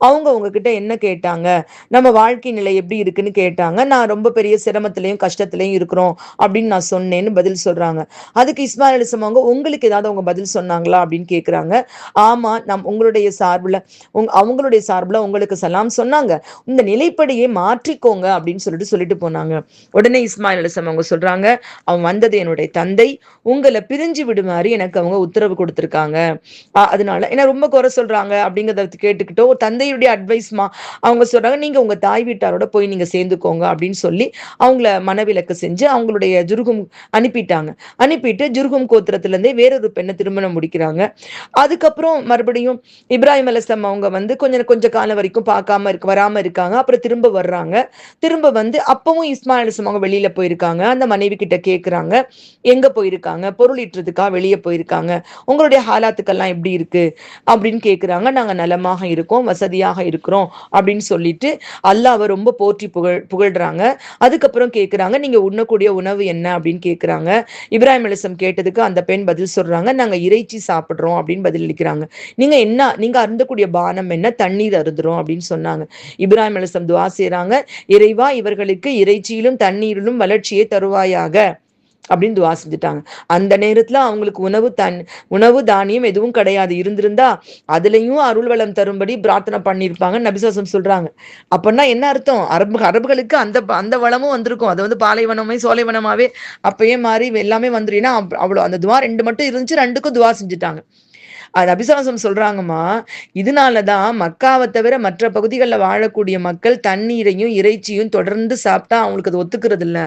அவங்க உங்ககிட்ட என்ன கேட்டாங்க, நம்ம வாழ்க்கை நிலை எப்படி இருக்குன்னு கேட்டாங்க. நான் ரொம்ப பெரிய சிரமத்திலையும் கஷ்டத்திலையும் இருக்கிறோம் அப்படின்னு நான் சொன்னேன்னு பதில் சொல்றாங்க. அதுக்கு இஸ்மாயில் அலைஹிஸ்ஸலாம் அவங்க, உங்களுக்கு ஏதாவது அவங்க பதில் சொன்னாங்களா அப்படின்னு கேட்குறாங்க. ஆமா, உங்களுடைய சார்பில் அவங்களுடைய சார்பில் உங்களுக்கு சலாம் சொன்னாங்க, இந்த நிலைப்படியை மாற்றிக்கோங்க அப்படின்னு சொல்லிட்டு போனாங்க. உடனே இஸ்மாயில் அலைஹிஸ்ஸலாம் அவங்க சொல்றாங்க, அவன் வந்தது என்னுடைய தந்தை, உங்களை பிரிஞ்சு விடுமாறு எனக்கு அவங்க உத்தரவு கொடுத்திருக்காங்க, அதனால என்ன ரொம்ப குறை சொல்றாங்க அப்படிங்கிறத கேட்டுக்கிட்டோ தந்தையுடைய அட்வைஸ்மா அவங்க சொல்றாங்க, நீங்க உங்க தாய் வீட்டாரோட போய் நீங்க சேர்ந்துக்கோங்க அப்படின்னு சொல்லி அவங்கள மனவிலக்கு செஞ்சு அவங்களுடைய ஜுர்ஹும் அனுப்பிட்டு ஜுர்ஹும் கோத்திரத்துல இருந்தே வேறொரு பெண்ணை திருமணம் முடிக்கிறாங்க. அதுக்கப்புறம் மறுபடியும் இப்ராஹிம் அலைஹிஸ்ஸலாம் அவங்க வந்து கொஞ்ச காலம் வரைக்கும் வராம இருக்காங்க. அப்புறம் திரும்ப வர்றாங்க. திரும்ப வந்து அப்பவும் இஸ்மாயில் அலைஹிஸ்ஸலாம் அவங்க வெளியில போயிருக்காங்க. அந்த மனைவி கிட்ட கேட்குறாங்க, எங்க போயிருக்காங்க, பொருள் ஈட்டுறதுக்காக வெளியே போயிருக்காங்க, உங்களுடைய ஹாலாத்துக்கெல்லாம் எப்படி இருக்கு அப்படின்னு கேட்குறாங்க. நாங்க நலமாக இருக்கோம், வசதியாக இருக்கிறோம் அப்படின்னு சொல்லிட்டு அல்லாஹ்வை ரொம்ப போற்றி புகழ்றாங்க. அதுக்கப்புறம் கேட்குறாங்க, நீங்க உண்ணக்கூடிய உணவு என்ன அப்படின்னு கேட்குறாங்க. இப்ராஹிம் அலைஹிஸ்ஸலாம் கேட்டதுக்கு அந்த பெண் பதில் சொல்றாங்க, நாங்க இறைச்சி சாப்பிடுறோம் அப்படின்னு பதில் அளிக்கிறாங்க. நீங்க அருந்தக்கூடிய பானம் என்ன, தண்ணீர் அருந்துறோம் அப்படின்னு சொன்னாங்க. இப்ராஹிம் அலைஹிஸ்ஸலாம் துஆ செய்றாங்க, இறைவா இவர்களுக்கு இறைச்சியிலும் தண்ணீரிலும் வளர்ச்சியை தருவாயாக அப்படின்னு துவா செஞ்சுட்டாங்க. அந்த நேரத்துல அவங்களுக்கு உணவு தானியம் எதுவும் கிடையாது. இருந்திருந்தா அதுலயும் அருள் வளம் தரும்படி பிரார்த்தனை பண்ணியிருப்பாங்க நபி ஸல்லல்லாஹு அலைஹி வஸல்லம் சொல்றாங்க. அப்படின்னா என்ன அர்த்தம், அரபுகளுக்கு அந்த அந்த வளமும் வந்திருக்கும். அது வந்து பாலைவனமே சோலைவனமாவே அப்பயே மாறி எல்லாமே வந்துரும். ஏன்னா அவ்வளவு அந்த துவா 2 மட்டும் இருந்துச்சு, 2க்கும் துவா செஞ்சுட்டாங்க. நபி ஸல்லல்லாஹு அலைஹி வஸல்லம் சொல்றாங்கம்மா, இதனாலதான் மக்காவை தவிர மற்ற பகுதிகளில் வாழக்கூடிய மக்கள் தண்ணீரையும் இறைச்சியும் தொடர்ந்து சாப்பிட்டா அவங்களுக்கு அது ஒத்துக்கிறது இல்லை.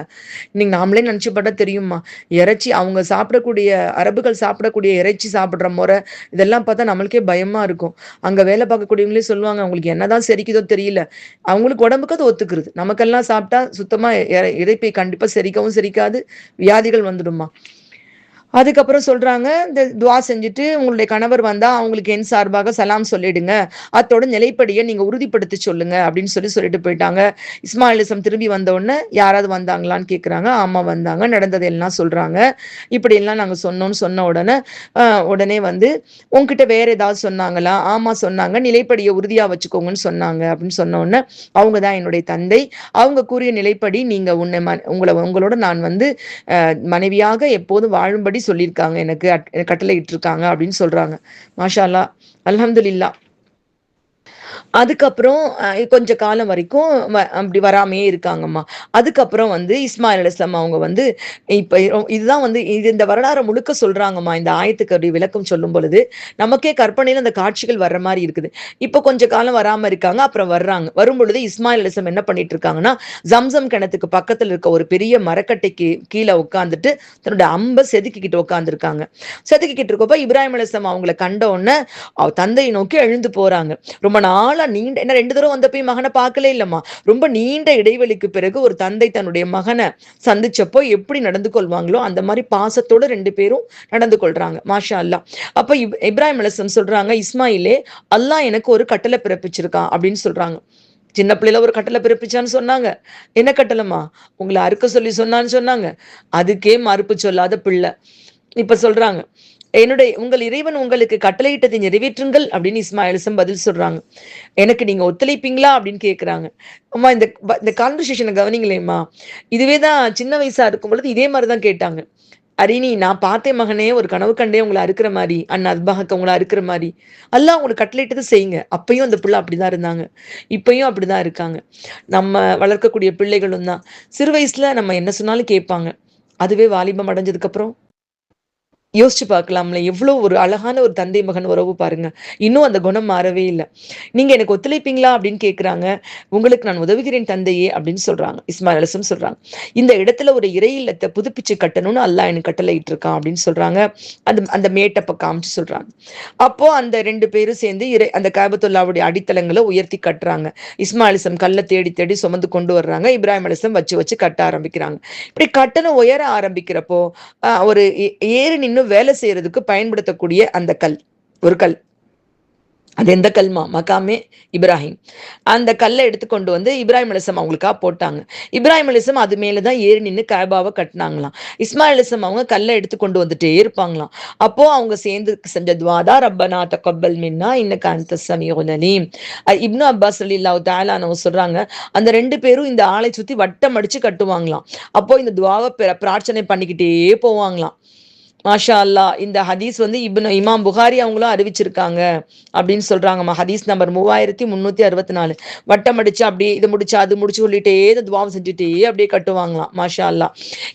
நீங்க நாமளே நினைச்சு பார்த்தா தெரியுமா, இறைச்சி அவங்க சாப்பிடக்கூடிய அரபுகள் சாப்பிடக்கூடிய இறைச்சி சாப்பிடுற முறை இதெல்லாம் பார்த்தா நம்மளுக்கே பயமா இருக்கும். அங்க வேலை பார்க்கக்கூடியவங்களே சொல்லுவாங்க, அவங்களுக்கு என்னதான் செரிக்குதோ தெரியல, அவங்களுக்கு உடம்புக்கு அது ஒத்துக்கிறது, நமக்கெல்லாம் சாப்பிட்டா சுத்தமா இறைப்பை கண்டிப்பா செரிக்கவும் செரிக்காது, வியாதிகள் வந்துடுமா. அதுக்கப்புறம் சொல்றாங்க, இந்த துவா செஞ்சுட்டு உங்களுடைய கணவர் வந்தா அவங்களுக்கு என் சார்பாக சலாம் சொல்லிடுங்க, அத்தோட நிலைப்படியை நீங்க உறுதிப்படுத்தி சொல்லுங்க அப்படின்னு சொல்லிட்டு போயிட்டாங்க. இஸ்மாயில் அலைஹிஸ்ஸலாம் திரும்பி வந்த உடனே யாராவது வந்தாங்களான்னு கேட்குறாங்க. ஆமா வந்தாங்க, நடந்தது எல்லாம் சொல்றாங்க. இப்படி எல்லாம் நாங்க சொன்னோம்னு சொன்ன உடனே வந்து உங்ககிட்ட வேற ஏதாவது சொன்னாங்களா? ஆமா சொன்னாங்க, நிலைப்படியை உறுதியா வச்சுக்கோங்கன்னு சொன்னாங்க அப்படின்னு சொன்ன உடனே அவங்க தான் என்னுடைய தந்தை, அவங்க கூறிய நிலைப்படி நீங்க உங்களோட நான் வந்து மனைவியாக எப்போதும் வாழும்படி சொல்லியிருக்காங்க, எனக்கு கட்டளை இட்டிருக்காங்க அப்படின்னு சொல்றாங்க. மாஷா அல்லாஹ், அல்ஹம்துலில்லாஹ். அதுக்கப்புறம் கொஞ்ச காலம் வரைக்கும் அப்படி வராமையே இருக்காங்கம்மா. அதுக்கப்புறம் வந்து இஸ்மாயில் அலைஹிஸ்ஸலாம் அவங்க வந்து இப்ப இதுதான் வந்து இந்த வரலாறு முழுக்க சொல்றாங்கம்மா. இந்த ஆயத்துக்கு விளக்கம் சொல்லும் பொழுது நமக்கே கற்பனையில அந்த காட்சிகள் வர்ற மாதிரி இருக்குது. இப்போ கொஞ்ச காலம் வராம இருக்காங்க, அப்புறம் வர்றாங்க. வரும்பொழுது இஸ்மாயில் அலைஹிஸ்ஸலாம் என்ன பண்ணிட்டு இருக்காங்கன்னா, ஜம்சம் கிணத்துக்கு பக்கத்துல இருக்க ஒரு பெரிய மரக்கட்டைக்கு கீழே உட்காந்துட்டு தன்னுடைய அம்பை செதுக்கிக்கிட்டு இருக்கப்ப இப்ராஹிம் அலைஹிஸ்ஸலாம் அவங்களை கண்ட உடனே தந்தையை நோக்கி எழுந்து போறாங்க. ரொம்ப நாளா நீண்ட, என்ன 2 தடவை வந்தப்பயும் மகனை பார்க்கலே இல்லம்மா, ரொம்ப நீண்ட இடைவெளிக்கு பிறகு ஒரு தந்தை தன்னுடைய மகனை சந்திச்சப்போ எப்படி நடந்து கொள்வாங்களோ அந்த மாதிரி பாசத்தோட 2 பேரும் நடந்து கொள்றாங்க. மாஷா அல்லாஹ். அப்ப இப்ராஹிம் அலைஹிஸ்ஸலாம் சொல்றாங்க, இஸ்மாயிலே அல்லாஹ் எனக்கு ஒரு கட்டளை பிறப்பிச்சிருக்கான் அப்படின்னு சொல்றாங்க. சின்ன பிள்ளையில ஒரு கட்டளை பிறப்பிச்சான்னு சொன்னாங்க. என்ன கட்டளைமா? உங்களை அறுக்க சொல்லி சொன்னான்னு சொன்னாங்க. அதுக்கே மறுப்பு சொல்லாத பிள்ளை. இப்ப சொல்றாங்க, உங்கள் இறைவன் உங்களுக்கு கட்டளையிட்டதை நிறைவேற்றுங்கள் அப்படின்னு இஸ்மாயில் அலைஹிஸ்ஸலாம் பதில் சொல்றாங்க. எனக்கு நீங்க ஒத்துழைப்பீங்களா அப்படின்னு கேட்குறாங்க. அம்மா இந்த கான்வர்சேஷனை கவனிங்களேம்மா. இதுவே தான் சின்ன வயசா இருக்கும் பொழுது இதே மாதிரி தான் கேட்டாங்க. அரினி, நான் பார்த்தேன் மகனே, ஒரு கனவு கண்டே உங்களை அறுக்கிற மாதிரி, அண்ணா அத்பாக உங்களை அறுக்கிற மாதிரி, அல்லாஹ் உங்களுக்கு கட்டளையிட்டதை செய்யுங்க. அப்பயும் அந்த பிள்ளை அப்படிதான் இருந்தாங்க, இப்பயும் அப்படிதான் இருக்காங்க. நம்ம வளர்க்கக்கூடிய பிள்ளைகளும் தான் சிறு வயசுல நம்ம என்ன சொன்னாலும் கேட்பாங்க. அதுவே வாலிபம் அடைஞ்சதுக்கு அப்புறம் யோசிச்சு பார்க்கலாம்ல, எவ்வளவு ஒரு அழகான ஒரு தந்தை மகன் உறவு பாருங்க. இன்னும் அந்த குணம் மாறவே இல்ல. நீங்க எனக்கு ஒத்துழைப்பீங்களா அப்படின்னு கேட்கிறாங்க. உங்களுக்கு நான் உதவுகிறேன் தந்தையே அப்படின்னு சொல்றாங்க. இஸ்மாயில் அலைஹிஸ்ஸலாம் சொல்றாங்க. இந்த இடத்துல ஒரு இறை இல்லத்தை புதுப்பிச்சு கட்டணும்னு அல்லாஹ் எனக்கு கட்டளையிட்டு இருக்கான் அப்படின்னு சொல்றாங்க. அந்த மேட்டப்ப காமிச்சு சொல்றாங்க. அப்போ அந்த 2 பேரும் சேர்ந்து அந்த காபத்துல்லாவுடைய அடித்தளங்களை உயர்த்தி கட்டுறாங்க. இஸ்மாயில் அலைஹிஸ்ஸலாம் கல்லை தேடி தேடி சுமந்து கொண்டு வர்றாங்க. இப்ராஹிம் அலைஹிஸ்ஸலாம் வச்சு வச்சு கட்ட ஆரம்பிக்கிறாங்க. இப்படி கட்டணம் உயர ஆரம்பிக்கிறப்போ ஒரு ஏறி நின்னு வேலை செய்யறதுக்கு பயன்படுத்தக்கூடிய அந்த கல், ஒரு கல், அது எந்த கல்மா? மகாமே இப்ராஹிம். அந்த கல்லை எடுத்து கொண்டு வந்து இப்ராஹிம் அலைஹிஸ்ஸலாம் அவங்களுக்கா போட்டாங்க. இப்ராஹிம் அலைஹிஸ்ஸலாம் அது மேலதான் ஏறி நின்று காபாவை கட்டினாங்களாம். இஸ்மாயில் அலைஹிஸ்ஸலாம் அவங்க கல்லை எடுத்து கொண்டு வந்துட்டே இருப்பாங்களாம். அப்போ அவங்க சேர்ந்து செஞ்ச துவாதா ரப்பனா தகப்பல் மின்னா இன்னக அன்தஸ் ஸமீஉல் அலீம். இப்னு அப்பாஸ் ரலியல்லாஹு தஆலா அன்ஹு சொல்றாங்க, அந்த 2 பேரும் இந்த ஆளை சுத்தி வட்டம் அடிச்சு கட்டுவாங்களாம். அப்போ இந்த துவாவை பிரார்த்தனை பண்ணிக்கிட்டே போவாங்களாம். மாஷா அல்லா. இந்த ஹதீஸ் வந்து இமாம் புகாரி அவங்களும் அறிவிச்சிருக்காங்க அப்படின்னு சொல்றாங்கம்மா. ஹதீஸ் நம்பர் 3364. வட்டம் அடிச்சு அப்படியே இது முடிச்சு அது முடிச்சு சொல்லிட்டே இந்த துவாவை செஞ்சுட்டே அப்படியே கட்டுவாங்களாம். மாஷா அல்லா.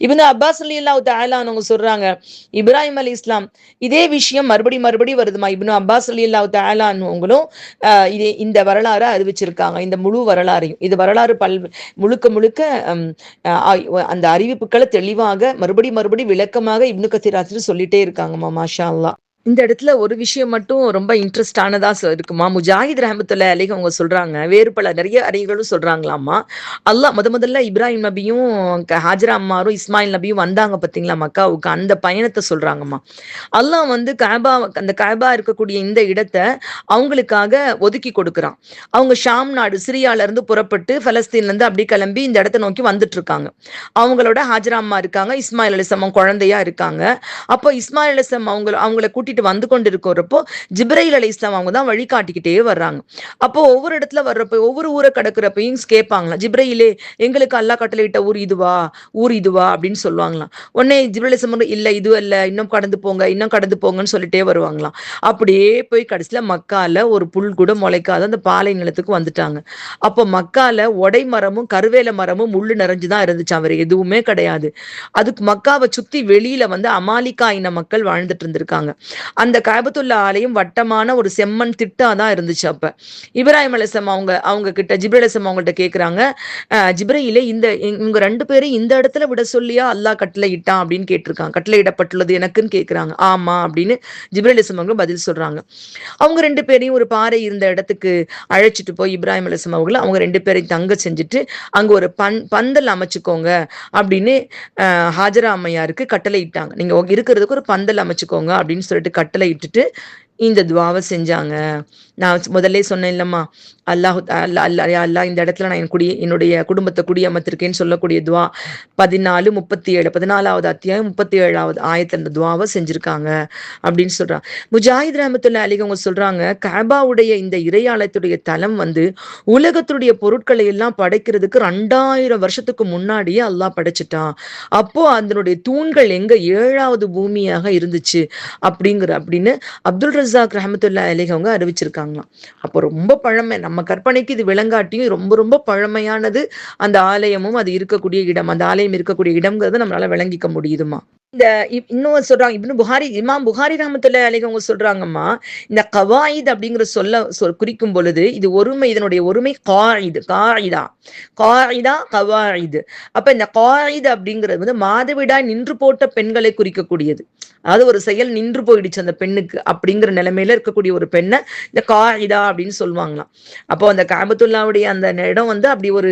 இப்னு அப்பாஸ் ரலியல்லாஹு தஆலா அவங்க சொல்றாங்க, இப்ராஹிம் அலைஹிஸ்ஸலாம் இதே விஷயம் மறுபடி வருதுமா. இப்னு அப்பாஸ் ரலியல்லாஹு தஆலா அவங்களும் இதே இந்த வரலாறு அறிவிச்சிருக்காங்க. இந்த முழு வரலாறையும், இது வரலாறு முழுக்க அந்த அறிவிப்புகளை தெளிவாக மறுபடி விளக்கமாக இப்னு கசீர் ஆசிரியர் சொல்லிட்டே இருக்காங்கம்மா. மாஷா அல்லா. இந்த இடத்துல ஒரு விஷயம் மட்டும் ரொம்ப இன்ட்ரெஸ்டானதா இருக்குமா. முஜாஹித் ரஹமத்துல்லாஹி அலைஹி அவங்க சொல்றாங்க, வேறு பல நிறைய அறிஞர்களும் சொல்றாங்களாமா, அல்லாஹ் முதல்ல இப்ராஹிம் நபியும் ஹாஜரா அம்மாரும் இஸ்மாயில் நபியும் வந்தாங்க பாத்தீங்களா மக்காவுக்கு, அந்த பயணத்தை சொல்றாங்கம்மா. அல்லாஹ் வந்து அந்த காபா இருக்கக்கூடிய இந்த இடத்தை அவங்களுக்காக ஒதுக்கி கொடுக்குறான். அவங்க ஷாம் நாடு சிரியால இருந்து புறப்பட்டு பலஸ்தீன்ல இருந்து அப்படி கிளம்பி இந்த இடத்தை நோக்கி வந்துட்டு இருக்காங்க. அவங்களோட ஹாஜரா அம்மா இருக்காங்க, இஸ்மாயில் அலைஹிஸ்ஸலாம் குழந்தையா இருக்காங்க. அப்போ இஸ்மாயில் அலைஹிஸ்ஸலாம் அவங்கள கூட்டிட்டு வந்து கொண்டு இருக்கிறப்போ ஜிப்ரைல் அலைஹிஸ்ஸலாம் அவங்க தான் வழிகாட்டிக்கிட்டே வர்றாங்க. அப்போ ஒவ்வொரு இடத்துல வர்றப்ப ஒவ்வொரு ஊரை கடக்கிறப்பையும் கேட்பாங்களாம், ஜிப்ரையிலே எங்களுக்கு அல்லாஹ் கட்டளையிட்ட ஊர் இதுவா அப்படின்னு சொல்லுவாங்களாம். உடனே ஜிப்ரைல் அலைஹிஸ்ஸலாம் இல்ல இது அல்ல, இன்னும் கடந்து போங்கன்னு சொல்லிட்டே வருவாங்களாம். அப்படியே போய் கடைசியில மக்கால ஒரு புல் கூட முளைக்காத அந்த பாலை நிலத்துக்கு வந்துட்டாங்க. அப்போ மக்கால ஒடை மரமும் கருவேல மரமும் முள்ளு நிறைஞ்சுதான் இருந்துச்சு, அவர் எதுவுமே கிடையாது. அதுக்கு மக்காவை சுத்தி வெளியில வந்து அமாலிகா இன மக்கள் வாழ்ந்துட்டு இருந்திருக்காங்க. அந்த காபத்துல்லா ஆலயம் வட்டமான ஒரு செம்மண் திட்டாதான் இருந்துச்சு. அப்ப இப்ராஹிம் அலைஹிஸ்ஸலாம் அவங்க கிட்ட ஜிப்ரைல் அலைஹிஸ்ஸலாம் அவங்கள்ட்ட கேட்கிறாங்க, ஜிப்ரையிலே இவங்க 2 பேரும் இந்த இடத்துல விட சொல்லியா அல்லாஹ் கட்டளை இட்டான் அப்படின்னு கேட்டிருக்காங்க. கட்டளை இடப்பட்டுள்ளது எனக்குன்னு கேட்கிறாங்க. ஆமா அப்படின்னு ஜிப்ரைல் அலைஹிஸ்ஸலாம் அவங்களும் பதில் சொல்றாங்க. அவங்க 2 பேரையும் ஒரு பாறை இருந்த இடத்துக்கு அழைச்சிட்டு போய் இப்ராஹிம் அலைஹிஸ்ஸலாம் அவங்களை அவங்க 2 பேரையும் தங்க செஞ்சுட்டு அங்க ஒரு பந்தல் அமைச்சுக்கோங்க அப்படின்னு ஹாஜரா அம்மையாருக்கு கட்டளை இட்டாங்க. நீங்க இருக்கிறதுக்கு ஒரு பந்தல் அமைச்சுக்கோங்க அப்படின்னு சொல்லிட்டு கட்டளை இட்டுட்டு இந்த துவாவை செஞ்சாங்க. நான் முதல்ல சொன்னேன் இல்லம்மா, அல்லாஹ் இந்த இடத்துல நான் என்னுடைய குடும்பத்தை குடியமர்த்திருக்கேன்னு சொல்லக்கூடிய துவா 14:37 அத்தியாயம் 37வது ஆயத்துல இந்த துவாவை செஞ்சிருக்காங்க அப்படின்னு சொல்றாங்க. முஜாஹித் ரஹமத்துல்லாஹி அலைஹி அவங்க சொல்றாங்க, காபாவுடைய இந்த இறையாலயத்துடைய தலம் வந்து உலகத்துடைய பொருட்களை எல்லாம் படைக்கிறதுக்கு 2000 வருஷத்துக்கு முன்னாடியே அல்லாஹ் படைச்சிட்டான். அப்போ அதனுடைய தூண்கள் எங்க 7வது பூமியாக இருந்துச்சு அப்படின்னு அப்துல் ரஸாக் ரஹமத்துல்லாஹி அலைஹி அவங்க அறிவிச்சிருக்காங்களாம். அப்போ ரொம்ப பழமை, நம்ம கற்பனைக்கு இது விளங்காட்டியும் ரொம்ப பழமையானது அந்த ஆலயமும் அது இருக்கக்கூடிய இடம், அந்த ஆலயம் இருக்கக்கூடிய இடம்ங்கிறத நம்மளால விளங்கிக்க முடியுதுமா. இந்த இன்னும் சொல்றாங்க, இமாம் புகாரி ரஹமத்துல்லாஹி அலைஹி அவங்க சொல்றாங்கம்மா, இந்த கவாயித் அப்படிங்கிற குறிக்கும் பொழுது இது ஒருமை, இதனுடைய ஒருமை காயிதா கவாயித். அப்ப இந்த காயித் அப்படிங்கிறது வந்து மாதவிடாய் நின்று போட்ட பெண்களை குறிக்கக்கூடியது. அதாவது ஒரு செயல் நின்று போயிடுச்சு அந்த பெண்ணுக்கு அப்படிங்கிற நிலைமையில இருக்கக்கூடிய ஒரு பெண்ணை இந்த காயிதா அப்படின்னு சொல்லுவாங்களாம். அப்போ அந்த காபத்துல்லாவுடைய அந்த இடம் வந்து அப்படி ஒரு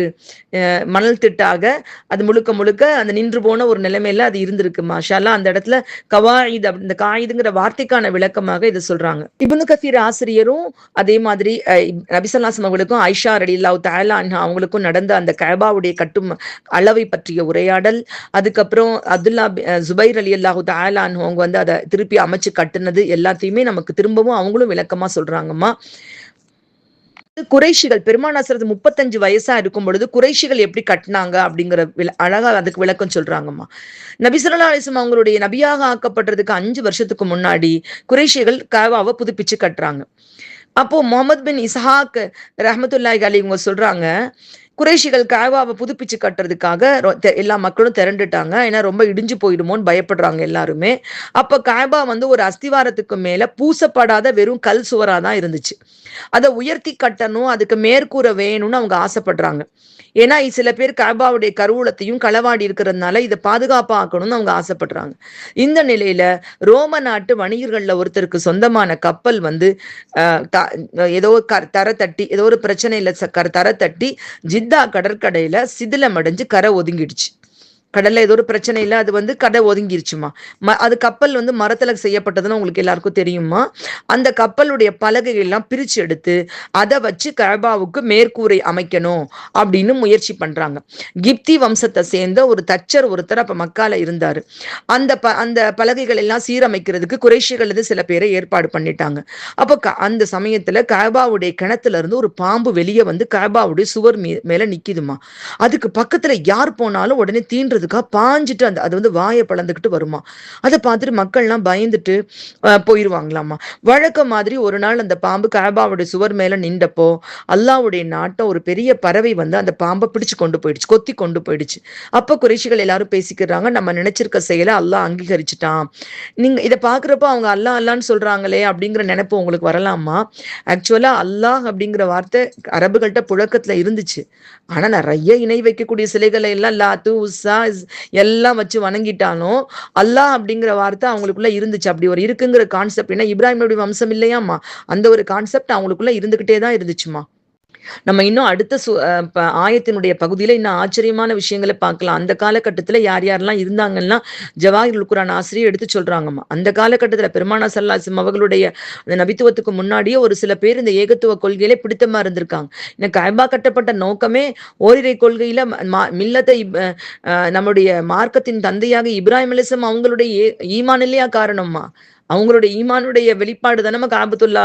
மணல் திட்டாக அது முழுக்க அந்த நின்று போன ஒரு நிலைமையில அது இருந்திருக்கு. மாஷால்லா. அந்த இடத்துல கவாயித் இந்த காயிதுங்கிற வார்த்தைக்கான விளக்கமாக இதை சொல்றாங்க. இப்னு கசீர் ஆசிரியரும் அதே மாதிரி நபி ஸல்லல்லாஹு அலைஹி வஸல்லம் அவங்களுக்கும் ஆயிஷா ரலியல்லாஹு தஆலா அன்ஹா அவங்களுக்கும் நடந்த அந்த கஅபாவுடைய கட்டும் அளவை பற்றிய உரையாடல், அதுக்கப்புறம் அப்துல்லா ஜுபைர் ரலியல்லாஹு தஆலா அன்ஹு அவங்க வந்து அதை திருப்பி அமைச்சு கட்டுனது எல்லாத்தையுமே நமக்கு திரும்பவும் அவங்களும் விளக்கமா சொல்றாங்கம்மா. குறைஷிகள் பெருமானார் 35 வயசா இருக்கும் பொழுது குறைஷிகள் எப்படி கட்டினாங்க அப்படிங்கிற அழகா அதுக்கு விளக்கம் சொல்றாங்கம்மா. நபி ஸல்லல்லாஹு அலைஹி வஸல்லம் அவங்களுடைய நபியாக ஆக்கப்படுறதுக்கு 5 வருஷத்துக்கு முன்னாடி குறைஷிகள் காபாவை புதுப்பிச்சு கட்டுறாங்க. அப்போ முகமது பின் இஸ்ஹாக் ரஹமத்துல்லாஹி அலைஹி இவங்க சொல்றாங்க, குறைஷிகள் காபாவை புதுப்பிச்சு கட்டுறதுக்காக எல்லா மக்களும் திரண்டுட்டாங்க. ஏன்னா ரொம்ப இடிஞ்சு போயிடுமோன்னு பயப்படுறாங்க எல்லாருமே. அப்ப காபா வந்து ஒரு அஸ்திவாரத்துக்கு மேல பூசப்படாத வெறும் கல் சுவரா தான் இருந்துச்சு. அதை உயர்த்தி கட்டணும், அதுக்கு மேற்கூரை வேணும்னு அவங்க ஆசைப்படுறாங்க. ஏன்னா சில பேர் காபாவுடைய கருவூலத்தையும் களவாடி இருக்கிறதுனால இதை பாதுகாப்பாக்கணும்னு அவங்க ஆசைப்படுறாங்க. இந்த நிலையில ரோம நாட்டு வணிகர்கள்ல ஒருத்தருக்கு சொந்தமான கப்பல் வந்து ஏதோ தர தட்டி, ஏதோ ஒரு பிரச்சனையில தர தட்டி ஜித்தா கடற்கரையில சிதிலமடைஞ்சு கரை ஒதுங்கிடுச்சு. கடல்ல ஏதோ ஒரு பிரச்சனை இல்லை, அது வந்து கடை ஒதுங்கிருச்சுமா. அது கப்பல் வந்து மரத்துல செய்யப்பட்டதுன்னு உங்களுக்கு எல்லாருக்கும் தெரியுமா. அந்த கப்பலுடைய பலகைகள் எல்லாம் பிரிச்சு எடுத்து அதை வச்சு கபாவுக்கு மேற்கூரை அமைக்கணும் அப்படின்னு முயற்சி பண்றாங்க. கிப்தி வம்சத்தை சேர்ந்த ஒரு தச்சர் ஒருத்தர் அப்ப மக்கால இருந்தாரு. அந்த பலகைகள் எல்லாம் சீரமைக்கிறதுக்கு குறைஷிகள் சில பேரை ஏற்பாடு பண்ணிட்டாங்க. அப்போ அந்த சமயத்துல கபாவுடைய கிணத்துல இருந்து ஒரு பாம்பு வெளியே வந்து கபாவுடைய சுவர் மேல நிக்குதுமா. அதுக்கு பக்கத்துல யார் போனாலும் உடனே தீண்டு பாஞ்சிட்டு அது வந்து வாயை பழந்துக்கிட்டு வருமா. அதை பார்த்துட்டு மக்கள்லாம் பயந்துட்டு போயிருவாங்களாமா. வழக்க மாதிரி ஒரு நாள் அந்த பாம்பு காபாவுடைய சுவர் மேல நின்றப்போ அல்லாவுடைய நாட்டம் ஒரு பெரிய பறவை வந்து அந்த பாம்பை பிடிச்சு கொண்டு போயிடுச்சு, கொத்தி கொண்டு போயிடுச்சு. அப்ப குறைஷிகள் எல்லாரும் பேசிக்கிறாங்க, நம்ம நினைச்சிருக்க செயலை அல்லாஹ் அங்கீகரிச்சுட்டான். நீங்க இதை பாக்குறப்போ அவங்க அல்லா அல்லான்னு சொல்றாங்களே அப்படிங்கிற நினைப்பு உங்களுக்கு வரலாமா. ஆக்சுவலா அல்லாஹ் அப்படிங்கிற வார்த்தை அரபுகள்கிட்ட புழக்கத்துல இருந்துச்சு. ஆனா நிறைய இணை வைக்கக்கூடிய சிலைகளை எல்லாம் லாத்து உஸ்ஸா எல்லாம் வச்சு வணங்கிட்டாலும் அல்லாஹ் அப்படிங்கிற வார்த்தை அவங்களுக்குள்ள இருந்துச்சு. அப்படி ஒரு இருக்குங்கிற கான்செப்ட், ஏன்னா இப்ராஹிமுடைய வம்சம் இல்லையாமா, அந்த ஒரு கான்செப்ட் அவங்களுக்குள்ள இருந்துகிட்டே தான் இருந்துச்சுமா. நம்ம இன்னும் அடுத்த ஆயத்தினுடைய பகுதியில இன்னும் ஆச்சரியமான விஷயங்களை பார்க்கலாம். அந்த காலகட்டத்துல யார் யாரெல்லாம் இருந்தாங்கன்னா ஜவாஹிருல் குர்ஆன் ஆசிரியர் எடுத்து சொல்றாங்கம்மா. அந்த காலகட்டத்துல பெருமானா ஸல்லல்லாஹு அலைஹி வஸல்லம் அவர்களுடைய அந்த நபித்துவத்துக்கு முன்னாடியே ஒரு சில பேர் இந்த ஏகத்துவ கொள்கையில பிடித்தமா இருந்திருக்காங்க. இந்த கஅபா கட்டப்பட்ட நோக்கமே ஓரிரை கொள்கையில மில்லத்தை நம்முடைய மார்க்கத்தின் தந்தையாக இப்ராஹிம் அலைஹிஸ்ஸலாம் அவங்களுடைய ஈமான் இல்லையா காரணம்மா. அவங்களுடைய ஈமானுடைய வெளிப்பாடு தானே காபத்துல்லா,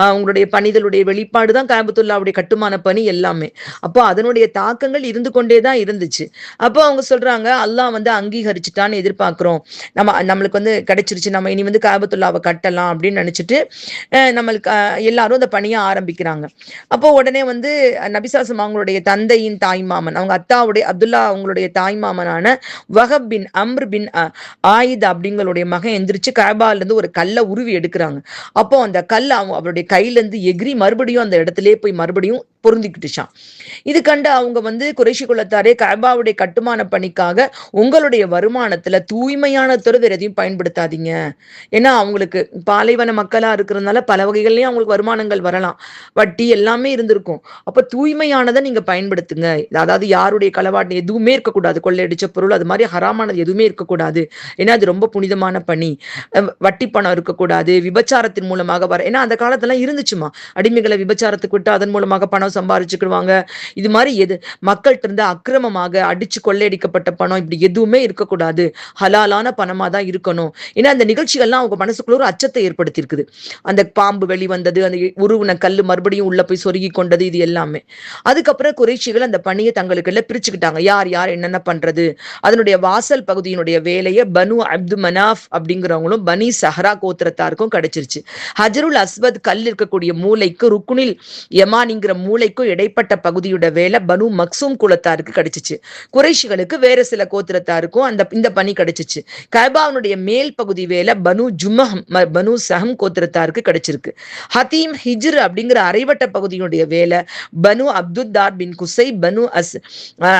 அவங்களுடைய பணிதலுடைய வெளிப்பாடு தான் காபத்துல்லாவுடைய கட்டுமான பணி எல்லாமே. அப்போ அதனுடைய தாக்கங்கள் இருந்து கொண்டே தான் இருந்துச்சு. அப்போ அவங்க சொல்றாங்க அல்லாஹ் வந்து அங்கீகரிச்சுட்டான்னு எதிர்பார்க்கிறோம், நம்மளுக்கு வந்து கிடைச்சிருச்சு, நம்ம இனி வந்து காபத்துல்லாவை கட்டலாம் அப்படின்னு நினைச்சிட்டு நம்மளுக்கு எல்லாரும் அந்த பணியை ஆரம்பிக்கிறாங்க. அப்போ உடனே வந்து நபிசாசம் அவங்களுடைய தந்தையின் தாய்மாமன், அவங்க அத்தாவுடைய அப்துல்லா அவங்களுடைய தாய்மாமனான வஹப் பின் அம்ர் பின் ஆயித் அப்படிங்களுடைய மகன் எந்திரிச்சு கஅபால இருந்து ஒரு கல்லை உருவி எடுக்கிறாங்க. அப்போ அந்த கல் அவருடைய கையில இருந்து எகிரி மறுபடியும் அந்த இடத்திலே போய் மறுபடியும் பொருந்திக்கிட்டுச்சான். இது கண்டு அவங்க வந்து குறைஷி குலத்தாரே கஅபாவுடைய கட்டுமான பணிக்காக உங்களுடைய வருமானத்துல தூய்மையான வேற எதையும் பயன்படுத்தாதீங்க. ஏன்னா அவங்களுக்கு பாலைவன மக்களா இருக்கிறதுனால பல வகைகள்லயும் அவங்களுக்கு வருமானங்கள் வரலாம், வட்டி எல்லாமே இருந்திருக்கும். அப்ப தூய்மையானதை நீங்க பயன்படுத்துங்க. அதாவது யாருடைய களவாட்டு எதுவுமே இருக்கக்கூடாது, கொள்ளையடிச்ச பொருள் அது மாதிரி ஹராமானது எதுவுமே இருக்கக்கூடாது. ஏன்னா அது ரொம்ப புனிதமான பணி. வட்டி பணம் இருக்கக்கூடாது, விபச்சாரத்தின் மூலமாக வர, ஏன்னா அந்த காலத்துல இருந்துச்சுமா, அடிமைகளை விபச்சாரத்துக்கு விட்டு அதன் மூலமாக பணம் சம்பாதிச்சுக்கிடுவாங்க. இது மாதிரி மக்கள்கிட்ட இருந்து அக்கிரமமாக அடிச்சு கொள்ளையடிக்கப்பட்ட பணம் இப்படி எதுவுமே இருக்கக்கூடாது, ஹலாலான பணமா தான் இருக்கணும். ஏன்னா அந்த நிகழ்ச்சிகள்லாம் அவங்க மனசுக்குள்ள ஒரு அச்சத்தை ஏற்படுத்தி இருக்குது. அந்த பாம்பு வெளிவந்தது, அந்த உருவன கல்லு மறுபடியும் உள்ள போய் சொருகி கொண்டது, இது எல்லாமே. அதுக்கப்புறம் குறைஷிகள் அந்த பணியை தங்களுக்கு எல்லாம் பிரிச்சுக்கிட்டாங்க, யார் யார் என்னென்ன பண்றது. அதனுடைய வாசல் பகுதியினுடைய வேலையை பனு அப்து மனாஃப் அப்படிங்கிறவங்களும் பனி சஹரா கோத்திரத்தாருக்கும் கிடைச்சிருச்சு. ஹஜருல் அஸ்வத் கல் இருக்கக்கூடிய மூளைக்கு ருக்குனில் யமானிங்கிற மூளைக்கும் இடைப்பட்ட பகுதியோட வேலை பனு மக்சூம் குலத்தாருக்கு கிடைச்சிச்சு. குறைஷிகளுக்கு வேற சில கோத்திரத்தாருக்கும் இந்த பணி கிடைச்சிச்சு. கஅபாவுடைய மேல் பகுதி வேலை பனு ஜுமஹம் பனு சஹம் கோத்திரத்தாருக்கு கிடைச்சிருக்கு. ஹதீம் ஹிஜ்ர் அப்படிங்கிற அரைவட்ட பகுதியினுடைய வேலை பனு அப்துத்தார் பின் குசை, பனு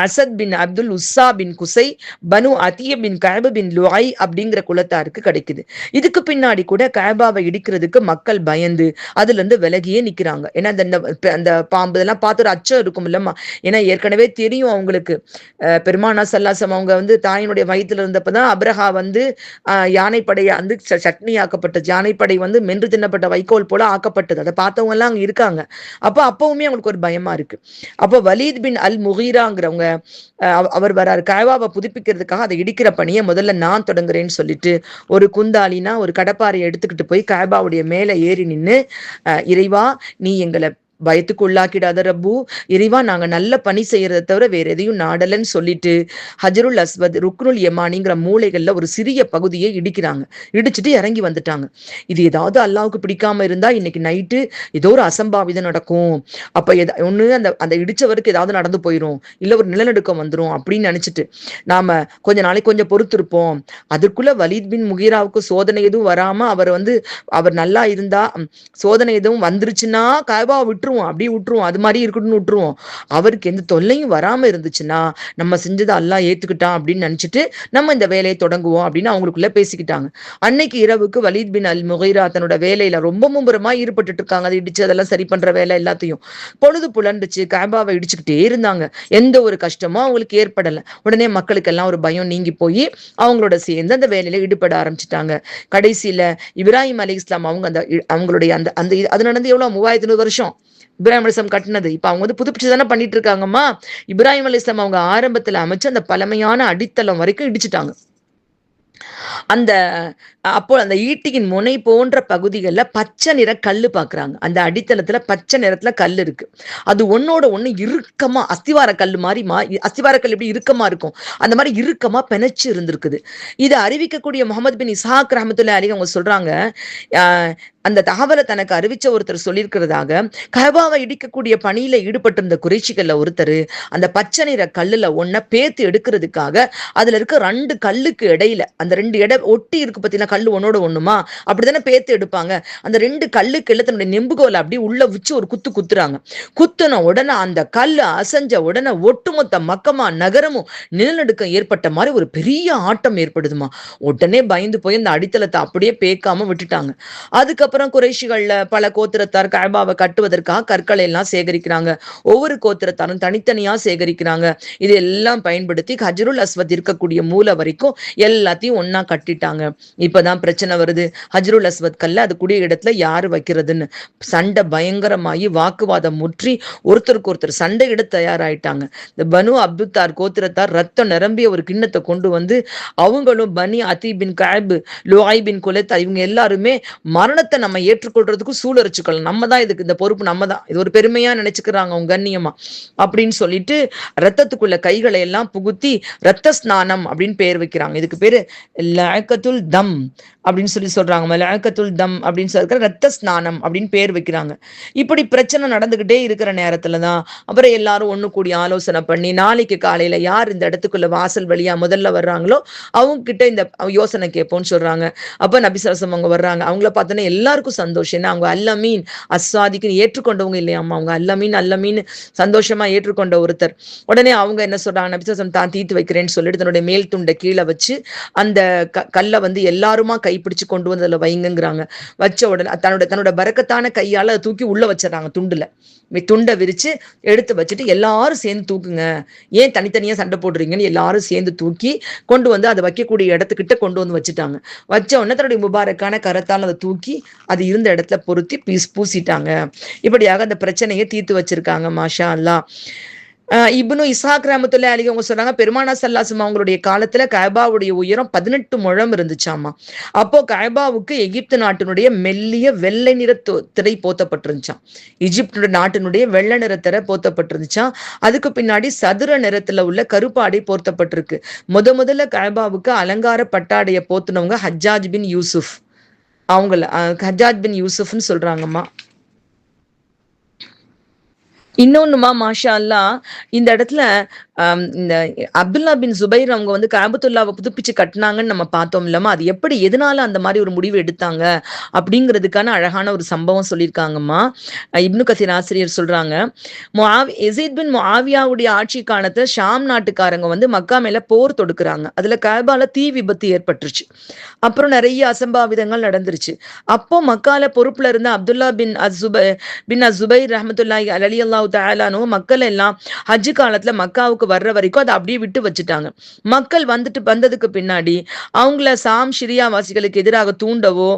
அசத் பின் அப்துல் உஸ்ஸா பின் குசை, பனு அதிய பின் கஅப் பின் லுஐ அப்படிங்கிற குலத்தாருக்கு கிடைக்குது. இதுக்கு பின்னாடி கூட கஅபாவை இடிக்கிறதுக்கு மக்கள் பயந்து அதுல இருந்து விலகியே நிக்கிறாங்க. ஏன்னா அந்த பாம்பு இதெல்லாம் பார்த்து ஒரு அச்சம் இருக்கும் இல்லம்மா. ஏன்னா ஏற்கனவே தெரியும் அவங்களுக்கு, பெருமானா சல்லாசம் அவங்க வந்து தாயினுடைய வயிற்றுல இருந்தப்பதான் அப்ரஹா வந்து யானைப்படையை வந்து சட்னி ஆக்கப்பட்டது, யானைப்படை வந்து மென்று தின்னப்பட்ட வைக்கோல் போல ஆக்கப்பட்டது. அதை பார்த்தவங்க எல்லாம் அங்க இருக்காங்க. அப்பவுமே அவங்களுக்கு ஒரு பயமா இருக்கு. அப்போ வலீத் பின் அல் முகீராங்கிறவங்க அவர் வராரு, கஅபாவை புதுப்பிக்கிறதுக்காக அதை இடிக்கிற பணியை முதல்ல நான் தொடங்குறேன்னு சொல்லிட்டு ஒரு குந்தாலினா ஒரு கடப்பாறையை எடுத்துக்கிட்டு போய் கஅபாவுடைய மேல ஏறி நின்று, இறைவா நீ எங்களை பயத்துக்கு உள்ளாக்கிடாத ரப்பு, இறைவா நாங்க நல்ல பணி செய்யறதை தவிர வேற எதையும் நாடலன்னு சொல்லிட்டு ஹஜருல் அஸ்வத், ருக்னுல் யமானிங்கிற மூலைகள்ல ஒரு சிறிய பகுதியை இடிக்கிறாங்க. இடிச்சுட்டு இறங்கி வந்துட்டாங்க. இது ஏதாவது அல்லாவுக்கு பிடிக்காம இருந்தா இன்னைக்கு நைட்டு ஏதோ ஒரு அசம்பாவிதம் நடக்கும், அப்ப ஒண்ணு அந்த அந்த இடிச்சவருக்கு ஏதாவது நடந்து போயிரும், இல்ல ஒரு நிலநடுக்கம் வந்துரும் அப்படின்னு நினைச்சிட்டு நாம கொஞ்ச நாளைக்கு கொஞ்சம் பொறுத்திருப்போம். அதற்குள்ள வலீத் பின் முகீராவுக்கு சோதனை எதுவும் வராம அவர் நல்லா இருந்தா, சோதனை எதுவும் வந்துருச்சுன்னா காபாவை விட்டுருவோம், அப்படியே விட்டுருவோம், அது மாதிரி இருக்கட்டும்னு விட்டுருவோம். அவருக்கு எந்த தொல்லையும் வராம இருந்துச்சுன்னா நம்ம செஞ்சதை அல்லாஹ் ஏத்துக்கிட்டான் அப்படின்னு நினைச்சிட்டு நம்ம இந்த வேலையை தொடங்குவோம் அப்படின்னு அவங்களுக்குள்ள பேசிக்கிட்டாங்க. அன்னைக்கு இரவுக்கு வலீத் பின் அல் முகீரா தன்னோட வேலையில ரொம்ப மும்முரமா ஈடுபட்டு இருக்காங்க. அது இடிச்சு அதெல்லாம் சரி பண்ற வேலை எல்லாத்தையும். பொழுது புலண்டுச்சு, காபாவை இடிச்சுக்கிட்டே இருந்தாங்க. எந்த ஒரு கஷ்டமும் அவங்களுக்கு ஏற்படல. உடனே மக்களுக்கு எல்லாம் ஒரு பயம் நீங்கி போய் அவங்களோட சேர்ந்து அந்த வேலையில ஈடுபட ஆரம்பிச்சுட்டாங்க. கடைசியில இப்ராஹிம் அலி இஸ்லாம் அவங்களுடைய அந்த அந்த அது நடந்து எவ்வளவு 3500 வருஷம் இப்ராஹிம் அலிஸ்லாம் கட்டினது. இப்ப அவங்க புதுப்பிச்சு தானே பண்ணிட்டு இருக்காங்கம்மா. இப்ராஹிம் அலிஸ்லாம் அவங்க ஆரம்பத்துல அமைச்சு அந்த பழமையான அடித்தளம் வரைக்கும் இடிச்சுட்டாங்க. அந்த அப்போ அந்த ஈட்டியின் முனை போன்ற பகுதிகளில் பச்சை நிற கல்லு பாக்குறாங்க. அந்த அடித்தளத்துல பச்சை நிறத்துல கல் இருக்கு. அது ஒன்னோட ஒண்ணு இறுக்கமா அஸ்திவார கல்லு மாதிரி அஸ்திவார கல் எப்படி இறுக்கமா இருக்கும் அந்த மாதிரி இறுக்கமா பிணைச்சு இருந்திருக்குது. இதை அறிவிக்கக்கூடிய முகமது பின் இஸ்ஹாக் ரஹ்மத்துல்லாஹி அலைஹி அவங்க சொல்றாங்க, அந்த தகவலை தனக்கு அறிவிச்ச ஒருத்தர் சொல்லியிருக்கிறதாக, கஅபாவை இடிக்கக்கூடிய பணியில ஈடுபட்டிருந்த குறைஷிகள்ல ஒருத்தர் அந்த பச்சை நிற கல்லுல ஒன்ன பேத்து எடுக்கிறதுக்காக அதுல இருக்க 2 கல்லுக்கு இடையில அந்த 2 இடம் ஒட்டி இருக்கு பார்த்தீங்கன்னா, கல்லு ஒன்னோட ஒண்ணுமா அப்படித்தானே பேத்து எடுப்பாங்க. அந்த 2 கல்லுக்கு இடையில தன்னுடைய நெம்புகோலை அப்படி உள்ள வச்சு ஒரு குத்துறாங்க. குத்துன உடனே அந்த கல்லு அசைஞ்ச உடனே ஒட்டுமொத்த மக்கமா நகரமும் நிலநடுக்கம் ஏற்பட்ட மாதிரி ஒரு பெரிய ஆட்டம் ஏற்படுதுமா. உடனே பயந்து போய் அந்த அடித்தளத்தை அப்படியே பேக்காம விட்டுட்டாங்க. அதுக்கப்புறம் குறைஷிகள்ல பல கோத்திரத்தார் கஅபாவை கட்டுவதற்காக கற்களை எல்லாம் சேகரிக்கிறாங்க. ஒவ்வொரு கோத்திரத்தாரும் தனித்தனியா சேகரிக்கிறாங்க. இது எல்லாம் பயன்படுத்தி ஹஜருல் அஸ்வத் இருக்கக்கூடிய மூலை வரைக்கும் எல்லாத்தையும் ஒன்னா கட்டிட்டாங்க. இப்பதான் பிரச்சனை வருது. ஹஜருல் அஸ்வத் கல்ல அது கூடிய இடத்துல யாரு வைக்கிறதுன்னு சண்டை பயங்கரமாயி வாக்குவாதம் முற்றி ஒருத்தருக்கு ஒருத்தர் சண்டையிட தயாராயிட்டாங்க. இந்த பனு அப்துத்தார் கோத்திரத்தார் ரத்தம் நிரம்பிய ஒரு கிண்ணத்தை கொண்டு வந்து அவங்களும் பனி அதி பின் கஅப், லுஆய் பின் குலைத் இவங்க எல்லாருமே மரணத்தை நம்ம ஏற்றுக்கொள்றதுக்கும் சூழரிச்சுக்கலாம், நம்ம தான் இதுக்கு இந்த பொறுப்பு, நம்ம தான் இது ஒரு பெருமையா நினைச்சுக்கிறாங்க அவங்க கண்ணியமா அப்படின்னு சொல்லிட்டு ரத்தத்துக்குள்ள கைகளை எல்லாம் புகுத்தி ரத்த ஸ்நானம் அப்படின்னு பேர் வைக்கிறாங்க. இதுக்கு பேரு லஅகத்துல் தம் அப்படின்னு சொல்றாங்க. மலஅகத்துல் தம் அப்படின்னு சொல்ற ரத்த ஸ்நானம் அப்படின்னு பேர் வைக்கிறாங்க. இப்படி பிரச்சனை நடந்துகிட்டே இருக்கிற நேரத்துல தான் அப்புறம் எல்லாரும் ஒண்ணு கூடி ஆலோசனை பண்ணி நாளைக்கு காலையில யார் இந்த இடத்துக்குள்ள வாசல் வழியா முதல்ல வர்றாங்களோ அவங்க கிட்ட இந்த யோசனை கேட்போம்னு சொல்றாங்க. அப்ப நபி ஸல்லல்லாஹு அலைஹி வஸல்லம் அவங்க வர்றாங்க. அவங்கள பார்த்தோன்னா எல்லாருக்கும் சந்தோஷம். ஏன்னா அவங்க அல்லமீன் அஸ்வாதிக்கு ஏற்றுக்கொண்டவங்க இல்லையாமா, அவங்க அல்லமீன் சந்தோஷமா ஏற்றுக்கொண்ட ஒருத்தர். உடனே அவங்க என்ன சொல்றாங்க, நபி ஸல்லல்லாஹு அலைஹி வஸல்லம் தான் தீர்த்து வைக்கிறேன்னு சொல்லிட்டு தன்னுடைய மேல் துண்டை கீழே வச்சு அந்த கல்லை எல்லாருமா கைப்பிடிச்சு கொண்டு வந்து அதுல வைங்கிறாங்க. வச்ச உடனே தன்னோட பரக்கத்தான கையால தூக்கி உள்ள வச்சிடறாங்க. துண்டை விரிச்சு எடுத்து வச்சுட்டு எல்லாரும் சேர்ந்து தூக்குங்க, ஏன் தனித்தனியா சண்டை போடுறீங்கன்னு எல்லாரும் சேர்ந்து தூக்கி கொண்டு வந்து அதை வைக்கக்கூடிய இடத்துக்கிட்ட கொண்டு வந்து வச்சுட்டாங்க. வச்ச உடனே தன்னுடைய முபாரக்கான கரத்தால் அதை தூக்கி அது இருந்த இடத்துல பொருத்தி பூசிட்டாங்க. இப்படியாக அந்த பிரச்சனையை தீர்த்து வச்சிருக்காங்க. மாஷா அல்லாஹ். இப்னு இஸ்ஹாக் ரஹ்மத்துல்லாஹி அலைஹி அவங்க சொல்றாங்க, பெருமானா ஸல்லல்லாஹு அலைஹி வஸல்லம் அவங்களுடைய காலத்துல கஅபாவுடைய உயரம் 18 முழம் இருந்துச்சாமா. அப்போ கஅபாவுக்கு எகிப்து நாட்டினுடைய மெல்லிய வெள்ளை நிற திரை போத்தப்பட்டிருந்துச்சாம். எகிப்து நாட்டினுடைய வெள்ளை நிற திரை போத்தப்பட்டிருந்துச்சாம். அதுக்கு பின்னாடி சதுர நிறத்துல உள்ள கருப்பாடை போர்த்தப்பட்டிருக்கு. முதல்ல கஅபாவுக்கு அலங்கார பட்டாடைய போத்துனவங்க ஹஜ்ஜாஜ் பின் யூசுப். ஹஜ்ஜாஜ் பின் யூசுப்னு சொல்றாங்கம்மா. இன்னொன்னுமா மாஷா அல்லாஹ், இந்த இடத்துல இந்த அப்துல்லா பின் ஜுபைர் அவங்க காபத்துல்லாவை புதுப்பிச்சு கட்டினாங்கன்னு நம்ம பார்த்தோம் இல்லமா, அது எப்படி எதனால அந்த மாதிரி ஒரு முடிவு எடுத்தாங்க அப்படிங்கிறதுக்கான அழகான ஒரு சம்பவம் சொல்லியிருக்காங்கம்மா. இப்னு கசீர் ஆசிரியர் சொல்றாங்க, யஸீத் பின் முஆவியாவுடைய ஆட்சி காலத்துல ஷாம் நாட்டுக்காரங்க மக்கா மேல போர் தொடுக்கிறாங்க. அதுல கஅபால தீ விபத்து ஏற்பட்டுருச்சு. அப்புறம் நிறைய அசம்பாவிதங்கள் நடந்துருச்சு. அப்போ மக்கால பொறுப்புல இருந்த அப்துல்லா பின் அஸ்ஸுபைர் ரஹ்மத்துல்லாஹி அலைஹி தஆலா மக்கள் எல்லாம் ஹஜ் காலத்துல மக்காவுக்கு வர்ற வரைக்கும் அதை அப்படியே விட்டு வச்சுட்டாங்க. மக்கள் வந்ததுக்கு பின்னாடி அவங்கள சாம் ஷிரியா வாசிகளுக்கு எதிராக தூண்டவோ